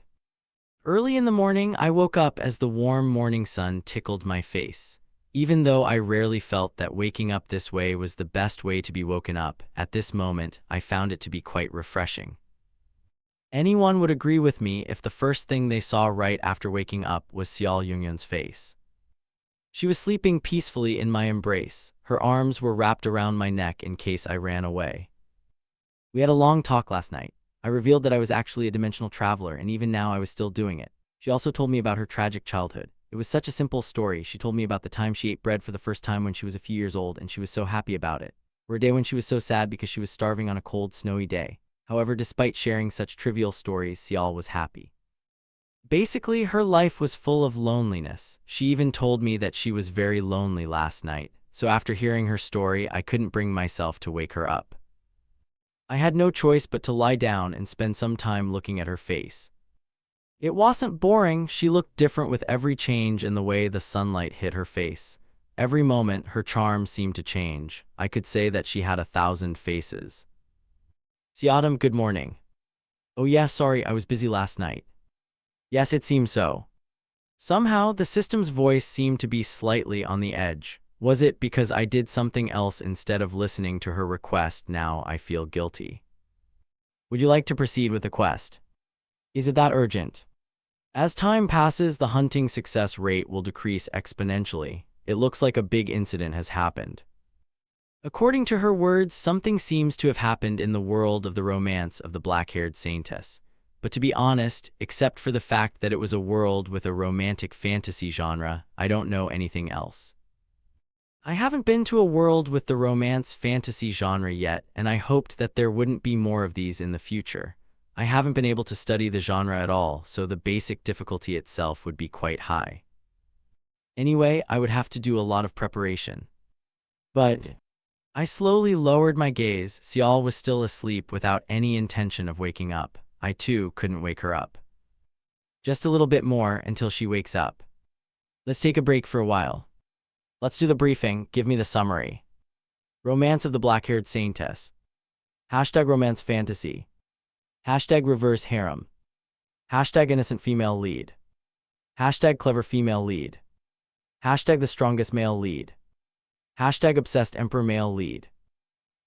Early in the morning, I woke up as the warm morning sun tickled my face. Even though I rarely felt that waking up this way was the best way to be woken up, at this moment, I found it to be quite refreshing. Anyone would agree with me if the first thing they saw right after waking up was Seol Jungyun's face. She was sleeping peacefully in my embrace. Her arms were wrapped around my neck in case I ran away. We had a long talk last night. I revealed that I was actually a dimensional traveler, and even now I was still doing it. She also told me about her tragic childhood. It was such a simple story. She told me about the time she ate bread for the first time when she was a few years old, and she was so happy about it. Or a day when she was so sad because she was starving on a cold, snowy day. However, despite sharing such trivial stories, Seol was happy. Basically, her life was full of loneliness. She even told me that she was very lonely last night, so after hearing her story, I couldn't bring myself to wake her up. I had no choice but to lie down and spend some time looking at her face. It wasn't boring. She looked different with every change in the way the sunlight hit her face. Every moment, her charm seemed to change. I could say that she had 1,000 faces. Autumn, good morning. Oh yeah, sorry, I was busy last night. Yes, it seems so. Somehow, the system's voice seemed to be slightly on the edge. Was it because I did something else instead of listening to her request? Now I feel guilty. Would you like to proceed with the quest? Is it that urgent? As time passes, the hunting success rate will decrease exponentially. It looks like a big incident has happened. According to her words, something seems to have happened in the world of the romance of the black-haired saintess. But to be honest, except for the fact that it was a world with a romantic fantasy genre, I don't know anything else. I haven't been to a world with the romance fantasy genre yet, and I hoped that there wouldn't be more of these in the future. I haven't been able to study the genre at all, so the basic difficulty itself would be quite high. Anyway, I would have to do a lot of preparation. But I slowly lowered my gaze. Seol was still asleep without any intention of waking up. I too couldn't wake her up. Just a little bit more until she wakes up. Let's take a break for a while. Let's do the briefing. Give me the summary. Romance of the black-haired saintess. Hashtag romance fantasy. Hashtag reverse harem. Hashtag innocent female lead. Hashtag clever female lead. Hashtag the strongest male lead. Hashtag obsessed emperor male lead.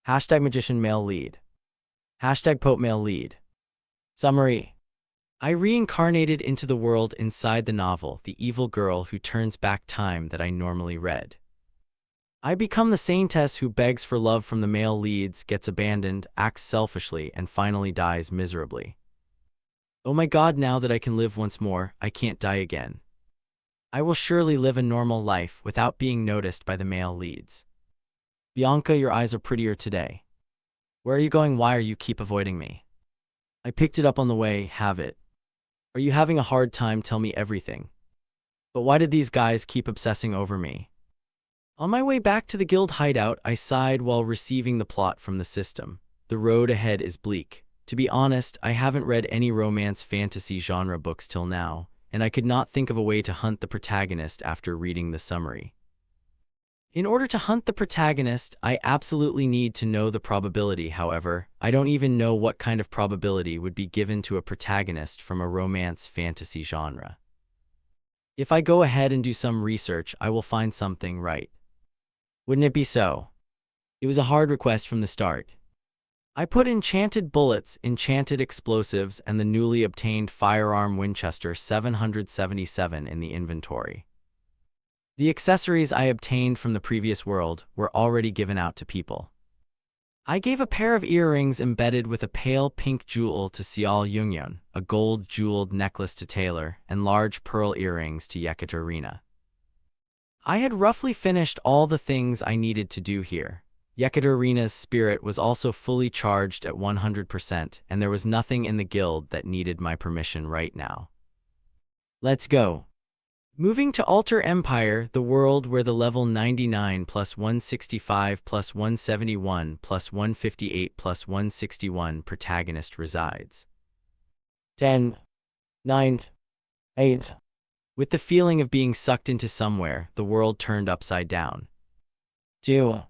Hashtag magician male lead. Hashtag pope male lead. Summary. I reincarnated into the world inside the novel, The Evil Girl Who Turns Back Time, that I normally read. I become the saintess who begs for love from the male leads, gets abandoned, acts selfishly, and finally dies miserably. Oh my God, now that I can live once more, I can't die again. I will surely live a normal life without being noticed by the male leads. Bianca, your eyes are prettier today. Where are you going? Why are you keep avoiding me? I picked it up on the way, have it. Are you having a hard time? Tell me everything. But why did these guys keep obsessing over me? On my way back to the guild hideout, I sighed while receiving the plot from the system. The road ahead is bleak. To be honest, I haven't read any romance fantasy genre books till now, and I could not think of a way to hunt the protagonist after reading the summary. In order to hunt the protagonist, I absolutely need to know the probability. However, I don't even know what kind of probability would be given to a protagonist from a romance fantasy genre. If I go ahead and do some research, I will find something, right? Wouldn't it be so? It was a hard request from the start. I put enchanted bullets, enchanted explosives, and the newly obtained firearm Winchester 777 in the inventory. The accessories I obtained from the previous world were already given out to people. I gave a pair of earrings embedded with a pale pink jewel to Xiao Yungyun, a gold jeweled necklace to Taylor, and large pearl earrings to Yekaterina. I had roughly finished all the things I needed to do here. Yekaterina's spirit was also fully charged at 100%, and there was nothing in the guild that needed my permission right now. Let's go. Moving to Alter Empire, the world where the level 99 plus 165 plus 171 plus 158 plus 161 protagonist resides. 10, 9, 8. With the feeling of being sucked into somewhere, the world turned upside down. 2,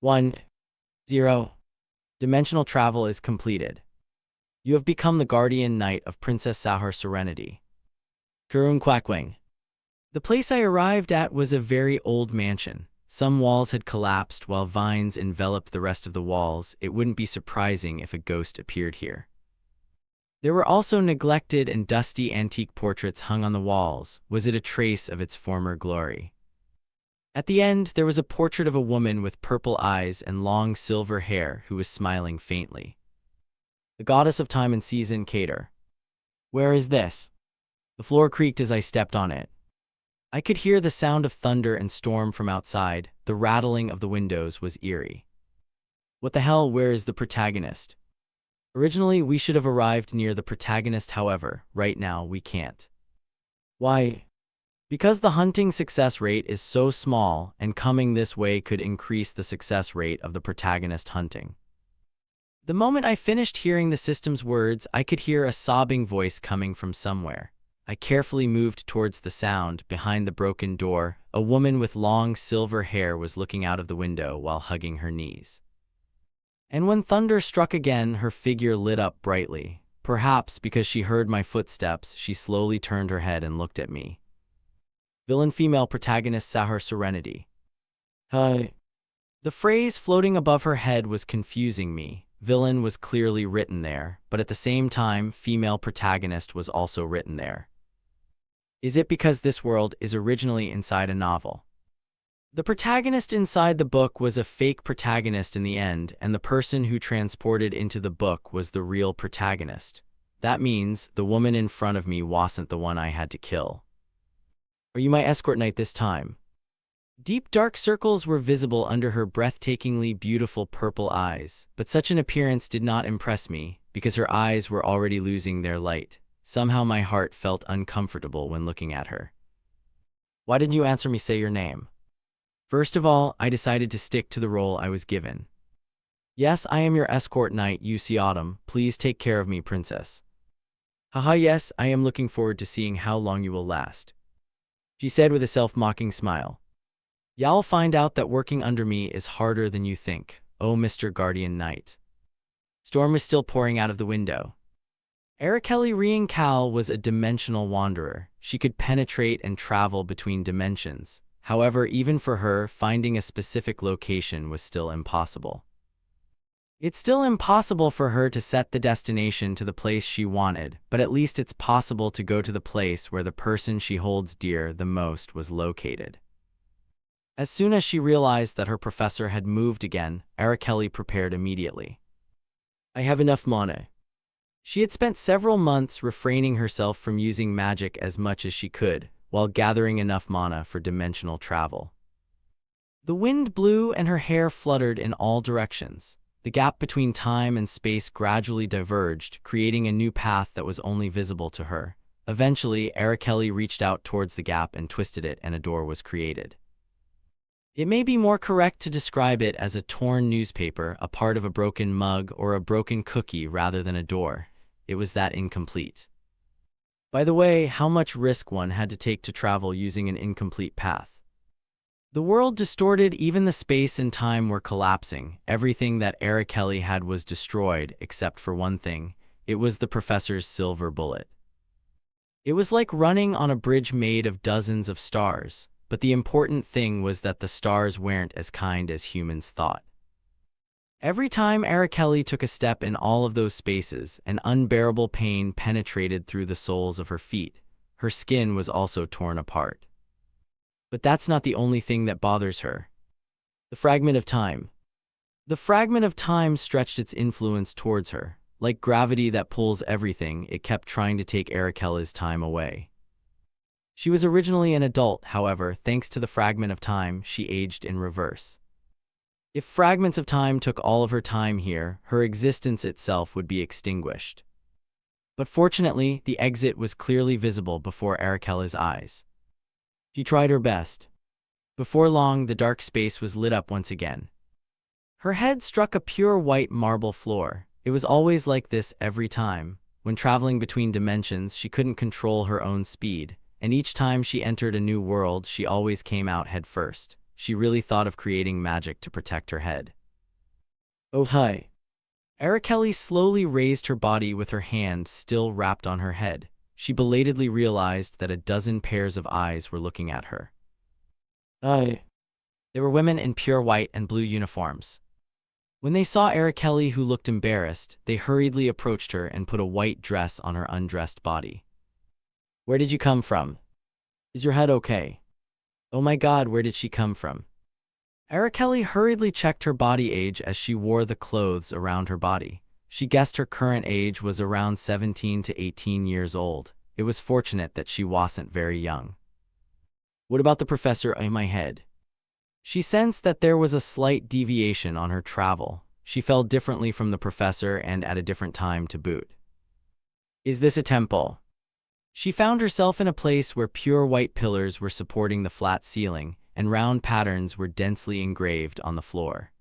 1, 0. Dimensional travel is completed. You have become the guardian knight of Princess Sahar Serenity. Kurun Quackwing. The place I arrived at was a very old mansion. Some walls had collapsed while vines enveloped the rest of the walls. It wouldn't be surprising if a ghost appeared here. There were also neglected and dusty antique portraits hung on the walls. Was it a trace of its former glory? At the end, there was a portrait of a woman with purple eyes and long silver hair who was smiling faintly. The goddess of time and season, Kater. Where is this? The floor creaked as I stepped on it. I could hear the sound of thunder and storm from outside. The rattling of the windows was eerie. What the hell? Where is the protagonist? Originally, we should have arrived near the protagonist, however, right now we can't. Why? Because the hunting success rate is so small, and coming this way could increase the success rate of the protagonist hunting. The moment I finished hearing the system's words, I could hear a sobbing voice coming from somewhere. I carefully moved towards the sound. Behind the broken door, a woman with long silver hair was looking out of the window while hugging her knees. And when thunder struck again, her figure lit up brightly. Perhaps because she heard my footsteps, she slowly turned her head and looked at me. Villain female protagonist Sahar Serenity. Hi. The phrase floating above her head was confusing me. Villain was clearly written there, but at the same time, female protagonist was also written there. Is it because this world is originally inside a novel? The protagonist inside the book was a fake protagonist in the end, and the person who transported into the book was the real protagonist. That means the woman in front of me wasn't the one I had to kill. Are you my escort knight this time? Deep dark circles were visible under her breathtakingly beautiful purple eyes, but such an appearance did not impress me, because her eyes were already losing their light. Somehow my heart felt uncomfortable when looking at her. Why didn't you answer me? Say your name. First of all, I decided to stick to the role I was given. Yes, I am your escort knight, UC Autumn. Please take care of me, princess. Haha, yes, I am looking forward to seeing how long you will last, she said with a self-mocking smile. Y'all find out that working under me is harder than you think, oh Mr. Guardian Knight. Storm was still pouring out of the window. Araceli Rian-Cal was a dimensional wanderer. She could penetrate and travel between dimensions. However, even for her, finding a specific location was still impossible. It's still impossible for her to set the destination to the place she wanted, but at least it's possible to go to the place where the person she holds dear the most was located. As soon as she realized that her professor had moved again, Araceli prepared immediately. I have enough mana, She had spent several months refraining herself from using magic as much as she could, while gathering enough mana for dimensional travel. The wind blew and her hair fluttered in all directions. The gap between time and space gradually diverged, creating a new path that was only visible to her. Eventually, Araceli reached out towards the gap and twisted it, and a door was created. It may be more correct to describe it as a torn newspaper, a part of a broken mug, or a broken cookie rather than a door. It was that incomplete. By the way, how much risk one had to take to travel using an incomplete path. The world distorted, even the space and time were collapsing. Everything that Araceli had was destroyed, except for one thing. It was the professor's silver bullet. It was like running on a bridge made of dozens of stars, but the important thing was that the stars weren't as kind as humans thought. Every time Araceli took a step in all of those spaces, an unbearable pain penetrated through the soles of her feet. Her skin was also torn apart. But that's not the only thing that bothers her. The fragment of time. The fragment of time stretched its influence towards her. Like gravity that pulls everything, it kept trying to take Araceli's time away. She was originally an adult, however, thanks to the fragment of time, she aged in reverse. If fragments of time took all of her time here, her existence itself would be extinguished. But fortunately, the exit was clearly visible before Araceli's eyes. She tried her best. Before long, the dark space was lit up once again. Her head struck a pure white marble floor. It was always like this every time. When traveling between dimensions, she couldn't control her own speed, and each time she entered a new world, she always came out head first. She really thought of creating magic to protect her head. Oh, hi. Araceli slowly raised her body with her hand still wrapped on her head. She belatedly realized that a dozen pairs of eyes were looking at her. They were women in pure white and blue uniforms. When they saw Araceli, who looked embarrassed, they hurriedly approached her and put a white dress on her undressed body. Where did you come from? Is your head okay? Oh my God, where did she come from? Araceli hurriedly checked her body age as she wore the clothes around her body. She guessed her current age was around 17 to 18 years old. It was fortunate that she wasn't very young. What about the professor in my head? She sensed that there was a slight deviation on her travel. She fell differently from the professor and at a different time to boot. Is this a temple? She found herself in a place where pure white pillars were supporting the flat ceiling, and round patterns were densely engraved on the floor.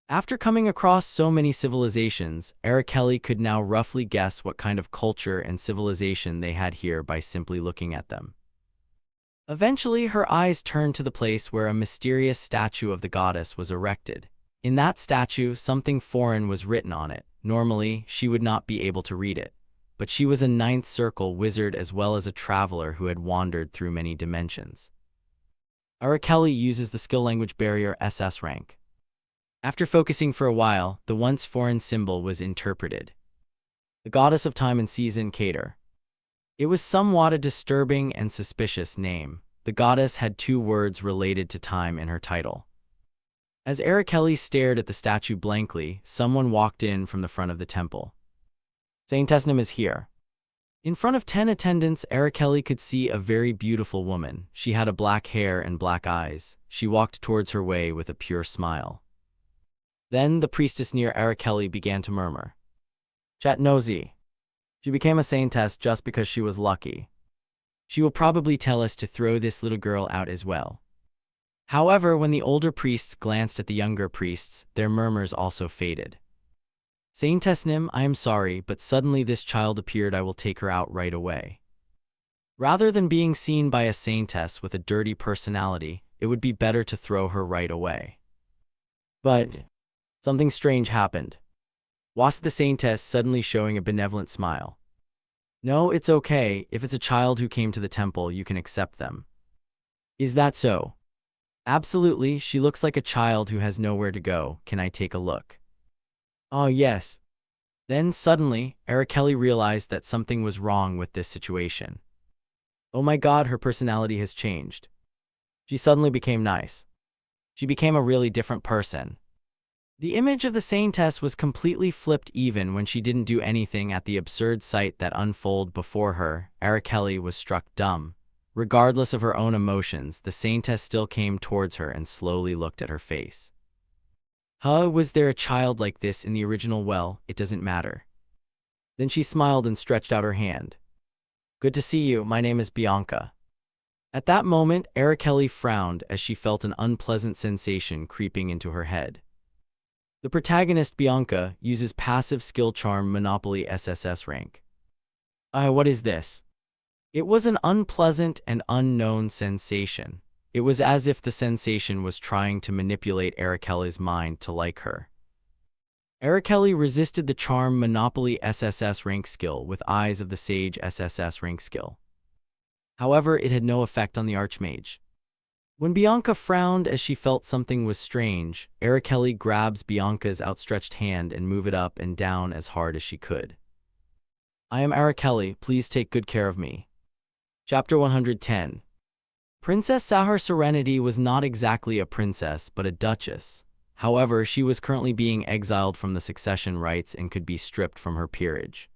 After coming across so many civilizations, Araceli could now roughly guess what kind of culture and civilization they had here by simply looking at them. Eventually, her eyes turned to the place where a mysterious statue of the goddess was erected. In that statue, something foreign was written on it. Normally, she would not be able to read it, but she was a ninth circle wizard as well as a traveler who had wandered through many dimensions. Araceli uses the skill language barrier SS rank. After focusing for a while, the once foreign symbol was interpreted. The goddess of time and season, Cater. It was somewhat a disturbing and suspicious name. The goddess had two words related to time in her title. As Araceli stared at the statue blankly, someone walked in from the front of the temple. Saintess Nim is here. In front of 10 attendants, Araceli could see a very beautiful woman. She had a black hair and black eyes. She walked towards her way with a pure smile. Then the priestess near Araceli began to murmur. Chat nosy. She became a saintess just because she was lucky. She will probably tell us to throw this little girl out as well. However, when the older priests glanced at the younger priests, their murmurs also faded. Saintess Nim, I am sorry, but suddenly this child appeared. I will take her out right away. Rather than being seen by a saintess with a dirty personality, it would be better to throw her right away. But something strange happened. Was the saintess suddenly showing a benevolent smile? No, it's okay. If it's a child who came to the temple, you can accept them. Is that so? Absolutely, she looks like a child who has nowhere to go. Can I take a look? Oh, yes. Then suddenly, Araceli realized that something was wrong with this situation. Oh my God, her personality has changed. She suddenly became nice. She became a really different person. The image of the Saintess was completely flipped even when she didn't do anything at the absurd sight that unfolded before her. Araceli was struck dumb. Regardless of her own emotions, the Saintess still came towards her and slowly looked at her face. Was there a child like this in the original? Well, it doesn't matter. Then she smiled and stretched out her hand. Good to see you, my name is Bianca. At that moment, Araceli frowned as she felt an unpleasant sensation creeping into her head. The protagonist, Bianca, uses passive skill charm Monopoly SSS rank. What is this? It was an unpleasant and unknown sensation. It was as if the sensation was trying to manipulate Araceli's mind to like her. Araceli resisted the charm Monopoly SSS rank skill with Eyes of the Sage SSS rank skill. However, it had no effect on the Archmage. When Bianca frowned as she felt something was strange, Araceli grabs Bianca's outstretched hand and moved it up and down as hard as she could. I am Araceli, please take good care of me. Chapter 110. Princess Sahar Serenity was not exactly a princess, but a duchess. However, she was currently being exiled from the succession rights and could be stripped from her peerage.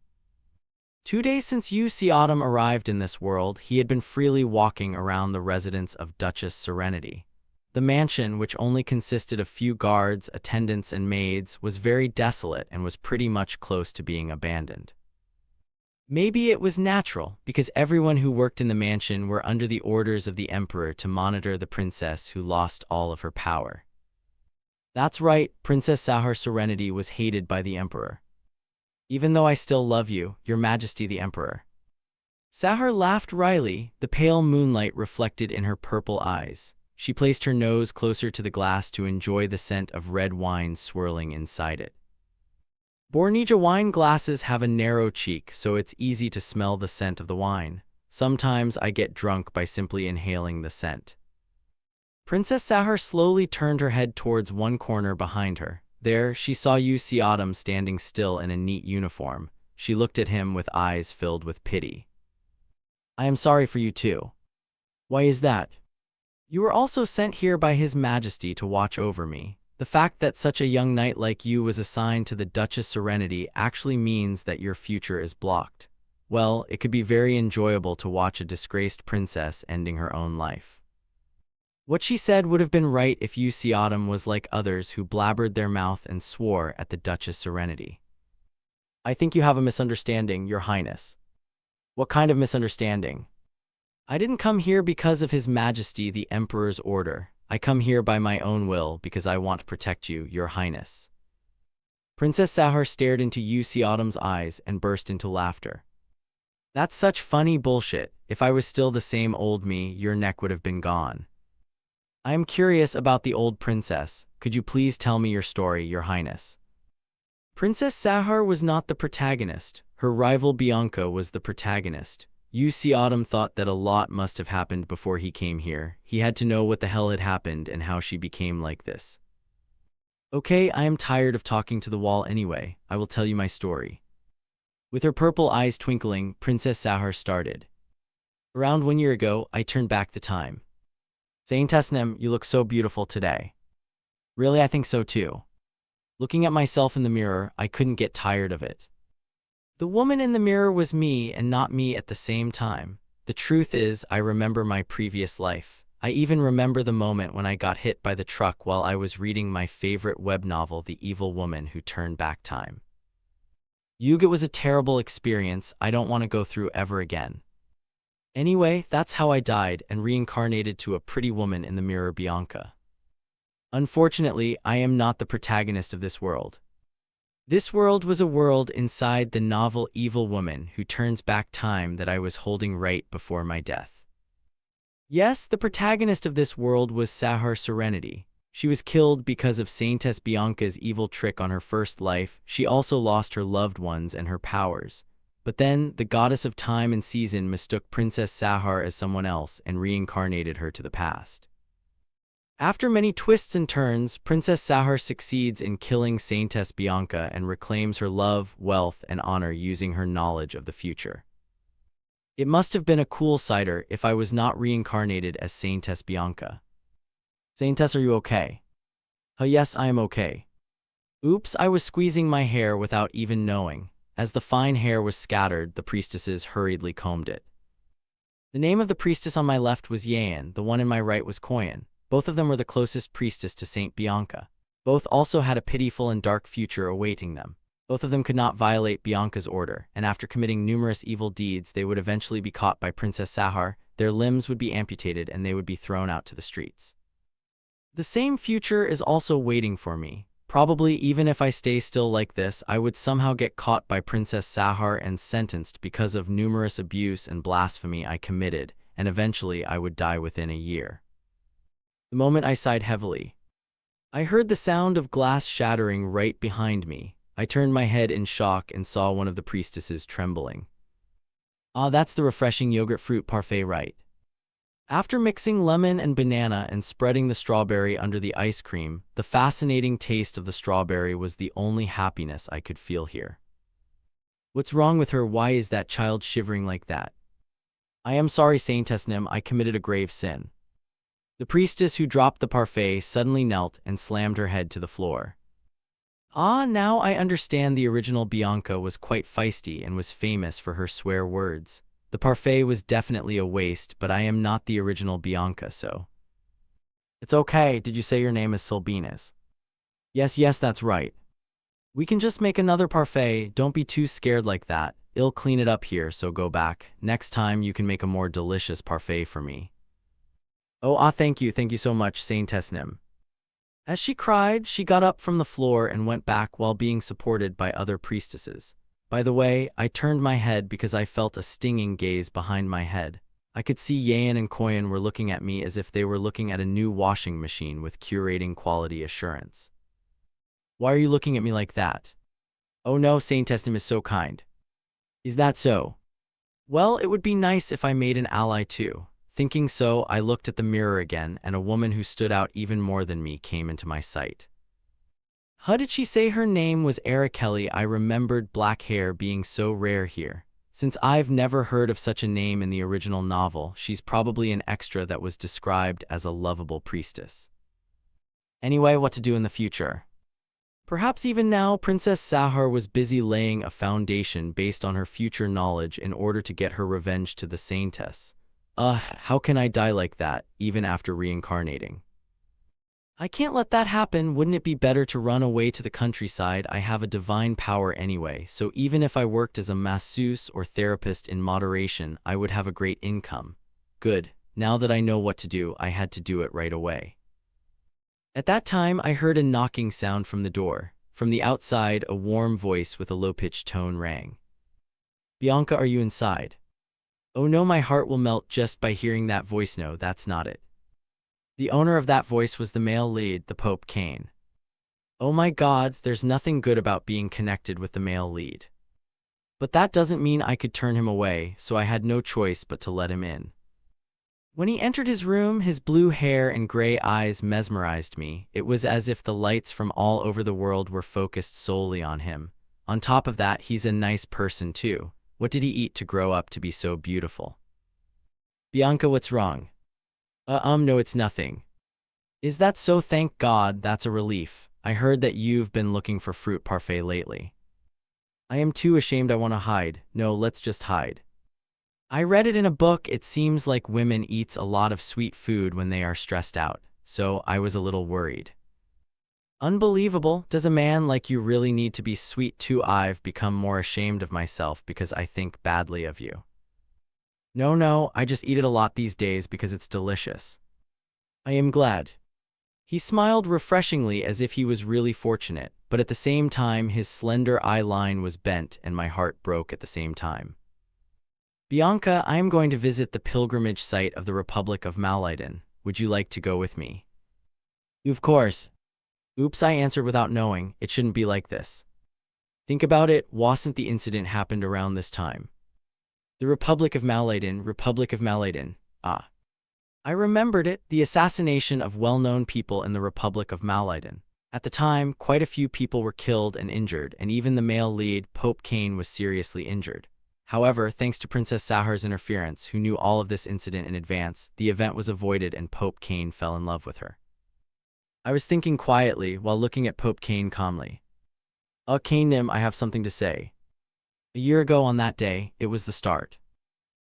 2 days since UC Autumn arrived in this world, he had been freely walking around the residence of Duchess Serenity. The mansion, which only consisted of few guards, attendants, and maids, was very desolate and was pretty much close to being abandoned. Maybe it was natural, because everyone who worked in the mansion were under the orders of the emperor to monitor the princess who lost all of her power. That's right, Princess Sahar Serenity was hated by the emperor. Even though I still love you, your majesty the emperor. Sahar laughed wryly, the pale moonlight reflected in her purple eyes. She placed her nose closer to the glass to enjoy the scent of red wine swirling inside it. Bornija wine glasses have a narrow cheek, so it's easy to smell the scent of the wine. Sometimes I get drunk by simply inhaling the scent. Princess Sahar slowly turned her head towards one corner behind her. There, she saw UC Autumn standing still in a neat uniform. She looked at him with eyes filled with pity. I am sorry for you too. Why is that? You were also sent here by His Majesty to watch over me. The fact that such a young knight like you was assigned to the Duchess Serenity actually means that your future is blocked. Well, it could be very enjoyable to watch a disgraced princess ending her own life. What she said would have been right if UC Autumn was like others who blabbered their mouth and swore at the Duchess Serenity. I think you have a misunderstanding, Your Highness. What kind of misunderstanding? I didn't come here because of His Majesty the Emperor's order. I come here by my own will because I want to protect you, Your Highness. Princess Sahar stared into UC Autumn's eyes and burst into laughter. That's such funny bullshit. If I was still the same old me, your neck would have been gone. I am curious about the old princess. Could you please tell me your story, Your Highness? Princess Sahar was not the protagonist. Her rival Bianca was the protagonist. UC Autumn thought that a lot must have happened before he came here. He had to know what the hell had happened and how she became like this. Okay, I am tired of talking to the wall anyway. I will tell you my story. With her purple eyes twinkling, Princess Sahar started. Around 1 year ago, I turned back the time. Saintesnem, you look so beautiful today. Really, I think so too. Looking at myself in the mirror, I couldn't get tired of it. The woman in the mirror was me and not me at the same time. The truth is, I remember my previous life. I even remember the moment when I got hit by the truck while I was reading my favorite web novel, The Evil Woman Who Turned Back Time. It was a terrible experience I don't want to go through ever again. Anyway, that's how I died and reincarnated to a pretty woman in the mirror, Bianca. Unfortunately, I am not the protagonist of this world. This world was a world inside the novel Evil Woman Who Turns Back Time that I was holding right before my death. Yes, the protagonist of this world was Sahar Serenity. She was killed because of Saintess Bianca's evil trick on her first life. She also lost her loved ones and her powers. But then, the goddess of time and season mistook Princess Sahar as someone else and reincarnated her to the past. After many twists and turns, Princess Sahar succeeds in killing Saintess Bianca and reclaims her love, wealth, and honor using her knowledge of the future. It must have been a cool cider if I was not reincarnated as Saintess Bianca. Saintess, are you okay? Yes, I am okay. Oops, I was squeezing my hair without even knowing. As the fine hair was scattered, the priestesses hurriedly combed it. The name of the priestess on my left was Yayan, the one in my right was Koyan. Both of them were the closest priestess to Saint Bianca. Both also had a pitiful and dark future awaiting them. Both of them could not violate Bianca's order, and after committing numerous evil deeds, they would eventually be caught by Princess Sahar, their limbs would be amputated, and they would be thrown out to the streets. The same future is also waiting for me. Probably even if I stay still like this, I would somehow get caught by Princess Sahar and sentenced because of numerous abuse and blasphemy I committed, and eventually I would die within a year. The moment I sighed heavily, I heard the sound of glass shattering right behind me. I turned my head in shock and saw one of the priestesses trembling. Ah, that's the refreshing yogurt fruit parfait, right? After mixing lemon and banana and spreading the strawberry under the ice cream, the fascinating taste of the strawberry was the only happiness I could feel here. What's wrong with her? Why is that child shivering like that? I am sorry, Saintess Nim, I committed a grave sin. The priestess who dropped the parfait suddenly knelt and slammed her head to the floor. Ah, now I understand. The original Bianca was quite feisty and was famous for her swear words. The parfait was definitely a waste, but I am not the original Bianca, so. It's okay. Did you say your name is Silbines? Yes, that's right. We can just make another parfait. Don't be too scared like that. I'll clean it up here, so go back. Next time you can make a more delicious parfait for me. Oh, thank you so much, Saintess Nim. As she cried, she got up from the floor and went back while being supported by other priestesses. By the way, I turned my head because I felt a stinging gaze behind my head. I could see Yayan and Koyan were looking at me as if they were looking at a new washing machine with curating quality assurance. Why are you looking at me like that? Oh no, Saintess Nim is so kind. Is that so? Well, it would be nice if I made an ally too. Thinking so, I looked at the mirror again, and a woman who stood out even more than me came into my sight. How did she say her name was? Kelly. I remembered black hair being so rare here. Since I've never heard of such a name in the original novel, she's probably an extra that was described as a lovable priestess. Anyway, what to do in the future? Perhaps even now, Princess Sahar was busy laying a foundation based on her future knowledge in order to get her revenge to the Saintess. How can I die like that, even after reincarnating? I can't let that happen. Wouldn't it be better to run away to the countryside? I have a divine power anyway, so even if I worked as a masseuse or therapist in moderation, I would have a great income. Good. Now that I know what to do, I had to do it right away. At that time, I heard a knocking sound from the door. From the outside, a warm voice with a low-pitched tone rang. Bianca, are you inside? Oh no, my heart will melt just by hearing that voice. No, that's not it. The owner of that voice was the male lead, the Pope Cain. Oh my God, there's nothing good about being connected with the male lead. But that doesn't mean I could turn him away, so I had no choice but to let him in. When he entered his room, his blue hair and gray eyes mesmerized me. It was as if the lights from all over the world were focused solely on him. On top of that, he's a nice person too. What did he eat to grow up to be so beautiful? Bianca, what's wrong? No, it's nothing. Is that so? Thank God, that's a relief. I heard that you've been looking for fruit parfait lately. I am too ashamed. I want to hide. No, let's just hide. I read it in a book. It seems like women eats a lot of sweet food when they are stressed out, so I was a little worried. Unbelievable. Does a man like you really need to be sweet too? I've become more ashamed of myself because I think badly of you. No, I just eat it a lot these days because it's delicious. I am glad. He smiled refreshingly as if he was really fortunate, but at the same time his slender eye line was bent and my heart broke at the same time. Bianca, I am going to visit the pilgrimage site of the Republic of Maliden. Would you like to go with me? Of course. Oops, I answered without knowing. It shouldn't be like this. Think about it, wasn't the incident happened around this time? The Republic of Maliden. Ah. I remembered it, the assassination of well-known people in the Republic of Maliden. At the time, quite a few people were killed and injured, and even the male lead, Pope Cain, was seriously injured. However, thanks to Princess Sahar's interference, who knew all of this incident in advance, the event was avoided and Pope Cain fell in love with her. I was thinking quietly while looking at Pope Cain calmly. Kanim, I have something to say. A year ago on that day, it was the start.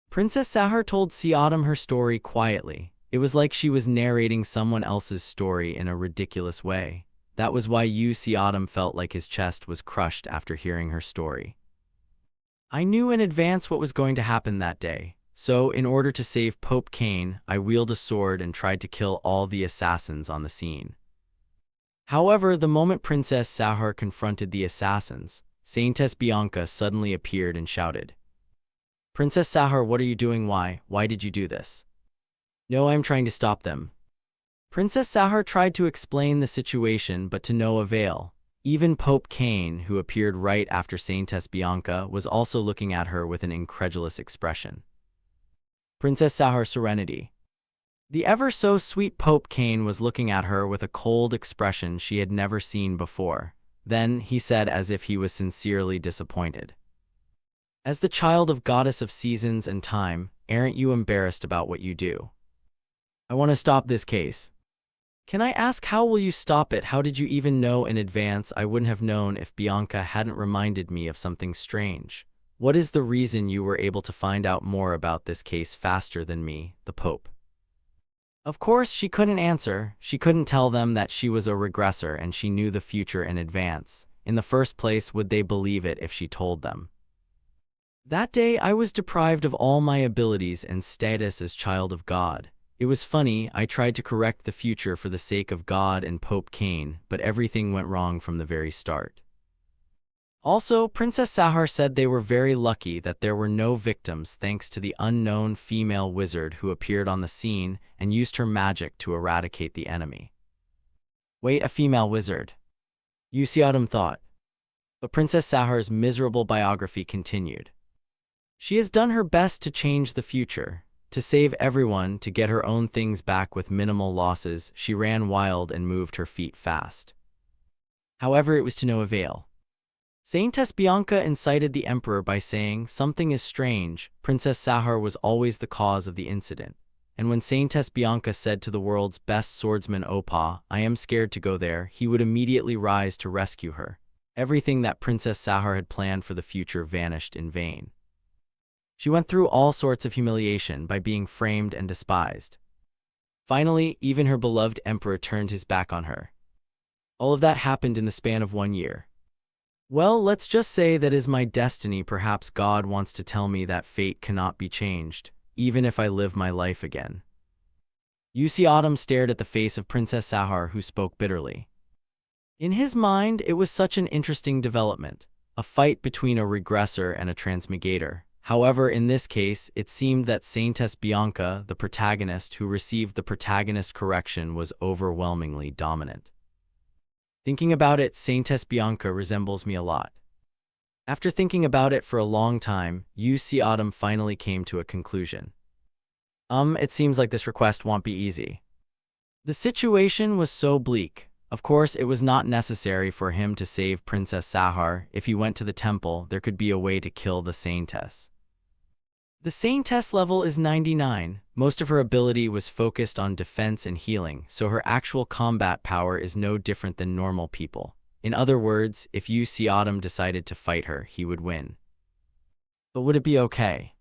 Princess Sahar told Autumn her story quietly. It was like she was narrating someone else's story in a ridiculous way. That was why Autumn felt like his chest was crushed after hearing her story. I knew in advance what was going to happen that day, so in order to save Pope Cain, I wielded a sword and tried to kill all the assassins on the scene. However, the moment Princess Sahar confronted the assassins, Saintess Bianca suddenly appeared and shouted, "Princess Sahar, what are you doing? Why did you do this?" "No, I'm trying to stop them." Princess Sahar tried to explain the situation, but to no avail. Even Pope Cain, who appeared right after Saintess Bianca, was also looking at her with an incredulous expression. Princess Sahar's serenity. The ever-so-sweet Pope Cain was looking at her with a cold expression she had never seen before. Then he said, as if he was sincerely disappointed, "As the child of goddess of seasons and time, aren't you embarrassed about what you do?" "I want to stop this case." "Can I ask, how will you stop it? How did you even know in advance?" "I wouldn't have known if Bianca hadn't reminded me of something strange." "What is the reason you were able to find out more about this case faster than me, the Pope?" Of course, she couldn't answer. She couldn't tell them that she was a regressor and she knew the future in advance. In the first place, would they believe it if she told them? That day, I was deprived of all my abilities and status as child of God. It was funny, I tried to correct the future for the sake of God and Pope Cain, but everything went wrong from the very start. Also, Princess Sahar said they were very lucky that there were no victims thanks to the unknown female wizard who appeared on the scene and used her magic to eradicate the enemy. Wait, a female wizard? Autumn thought. But Princess Sahar's miserable biography continued. She has done her best to change the future, to save everyone, to get her own things back with minimal losses. She ran wild and moved her feet fast. However, it was to no avail. Saintess Bianca incited the emperor by saying, "Something is strange. Princess Sahar was always the cause of the incident." And when Saintess Bianca said to the world's best swordsman Opa, "I am scared to go there," he would immediately rise to rescue her. Everything that Princess Sahar had planned for the future vanished in vain. She went through all sorts of humiliation by being framed and despised. Finally, even her beloved emperor turned his back on her. All of that happened in the span of 1 year. Well, let's just say that is my destiny. Perhaps God wants to tell me that fate cannot be changed, even if I live my life again. Autumn stared at the face of Princess Sahar, who spoke bitterly. In his mind, it was such an interesting development, a fight between a regressor and a transmigrator. However, in this case, it seemed that Saintess Bianca, the protagonist who received the protagonist correction, was overwhelmingly dominant. Thinking about it, Saintess Bianca resembles me a lot. After thinking about it for a long time, Autumn finally came to a conclusion. It seems like this request won't be easy. The situation was so bleak. Of course, it was not necessary for him to save Princess Sahar. If he went to the temple, there could be a way to kill the Saintess. The Saintess level is 99. Most of her ability was focused on defense and healing, so her actual combat power is no different than normal people. In other words, if Autumn decided to fight her, he would win. But would it be okay?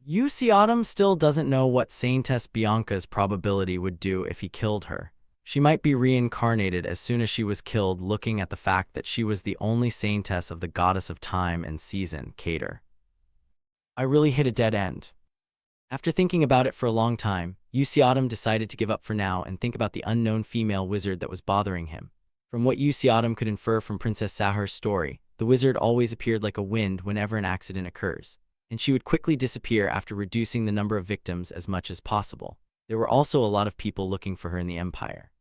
Autumn still doesn't know what Saintess Bianca's probability would do if he killed her. She might be reincarnated as soon as she was killed, looking at the fact that she was the only Saintess of the goddess of time and season, Cater. I really hit a dead end. After thinking about it for a long time, Autumn decided to give up for now and think about the unknown female wizard that was bothering him. From what Autumn could infer from Princess Sahar's story, the wizard always appeared like a wind whenever an accident occurs, and she would quickly disappear after reducing the number of victims as much as possible. There were also a lot of people looking for her in the empire.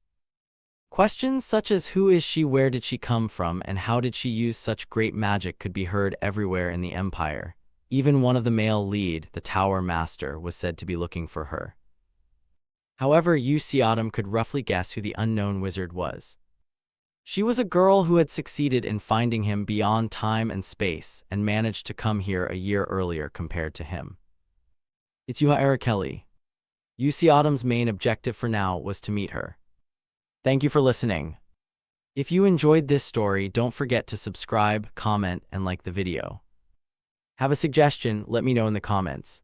Questions such as who is she, where did she come from, and how did she use such great magic could be heard everywhere in the empire. Even one of the male lead, the Tower Master, was said to be looking for her. However, Autumn could roughly guess who the unknown wizard was. She was a girl who had succeeded in finding him beyond time and space and managed to come here a year earlier compared to him. It's Kelly. Autumn's main objective for now was to meet her. Thank you for listening. If you enjoyed this story, don't forget to subscribe, comment, and like the video. Have a suggestion? Let me know in the comments.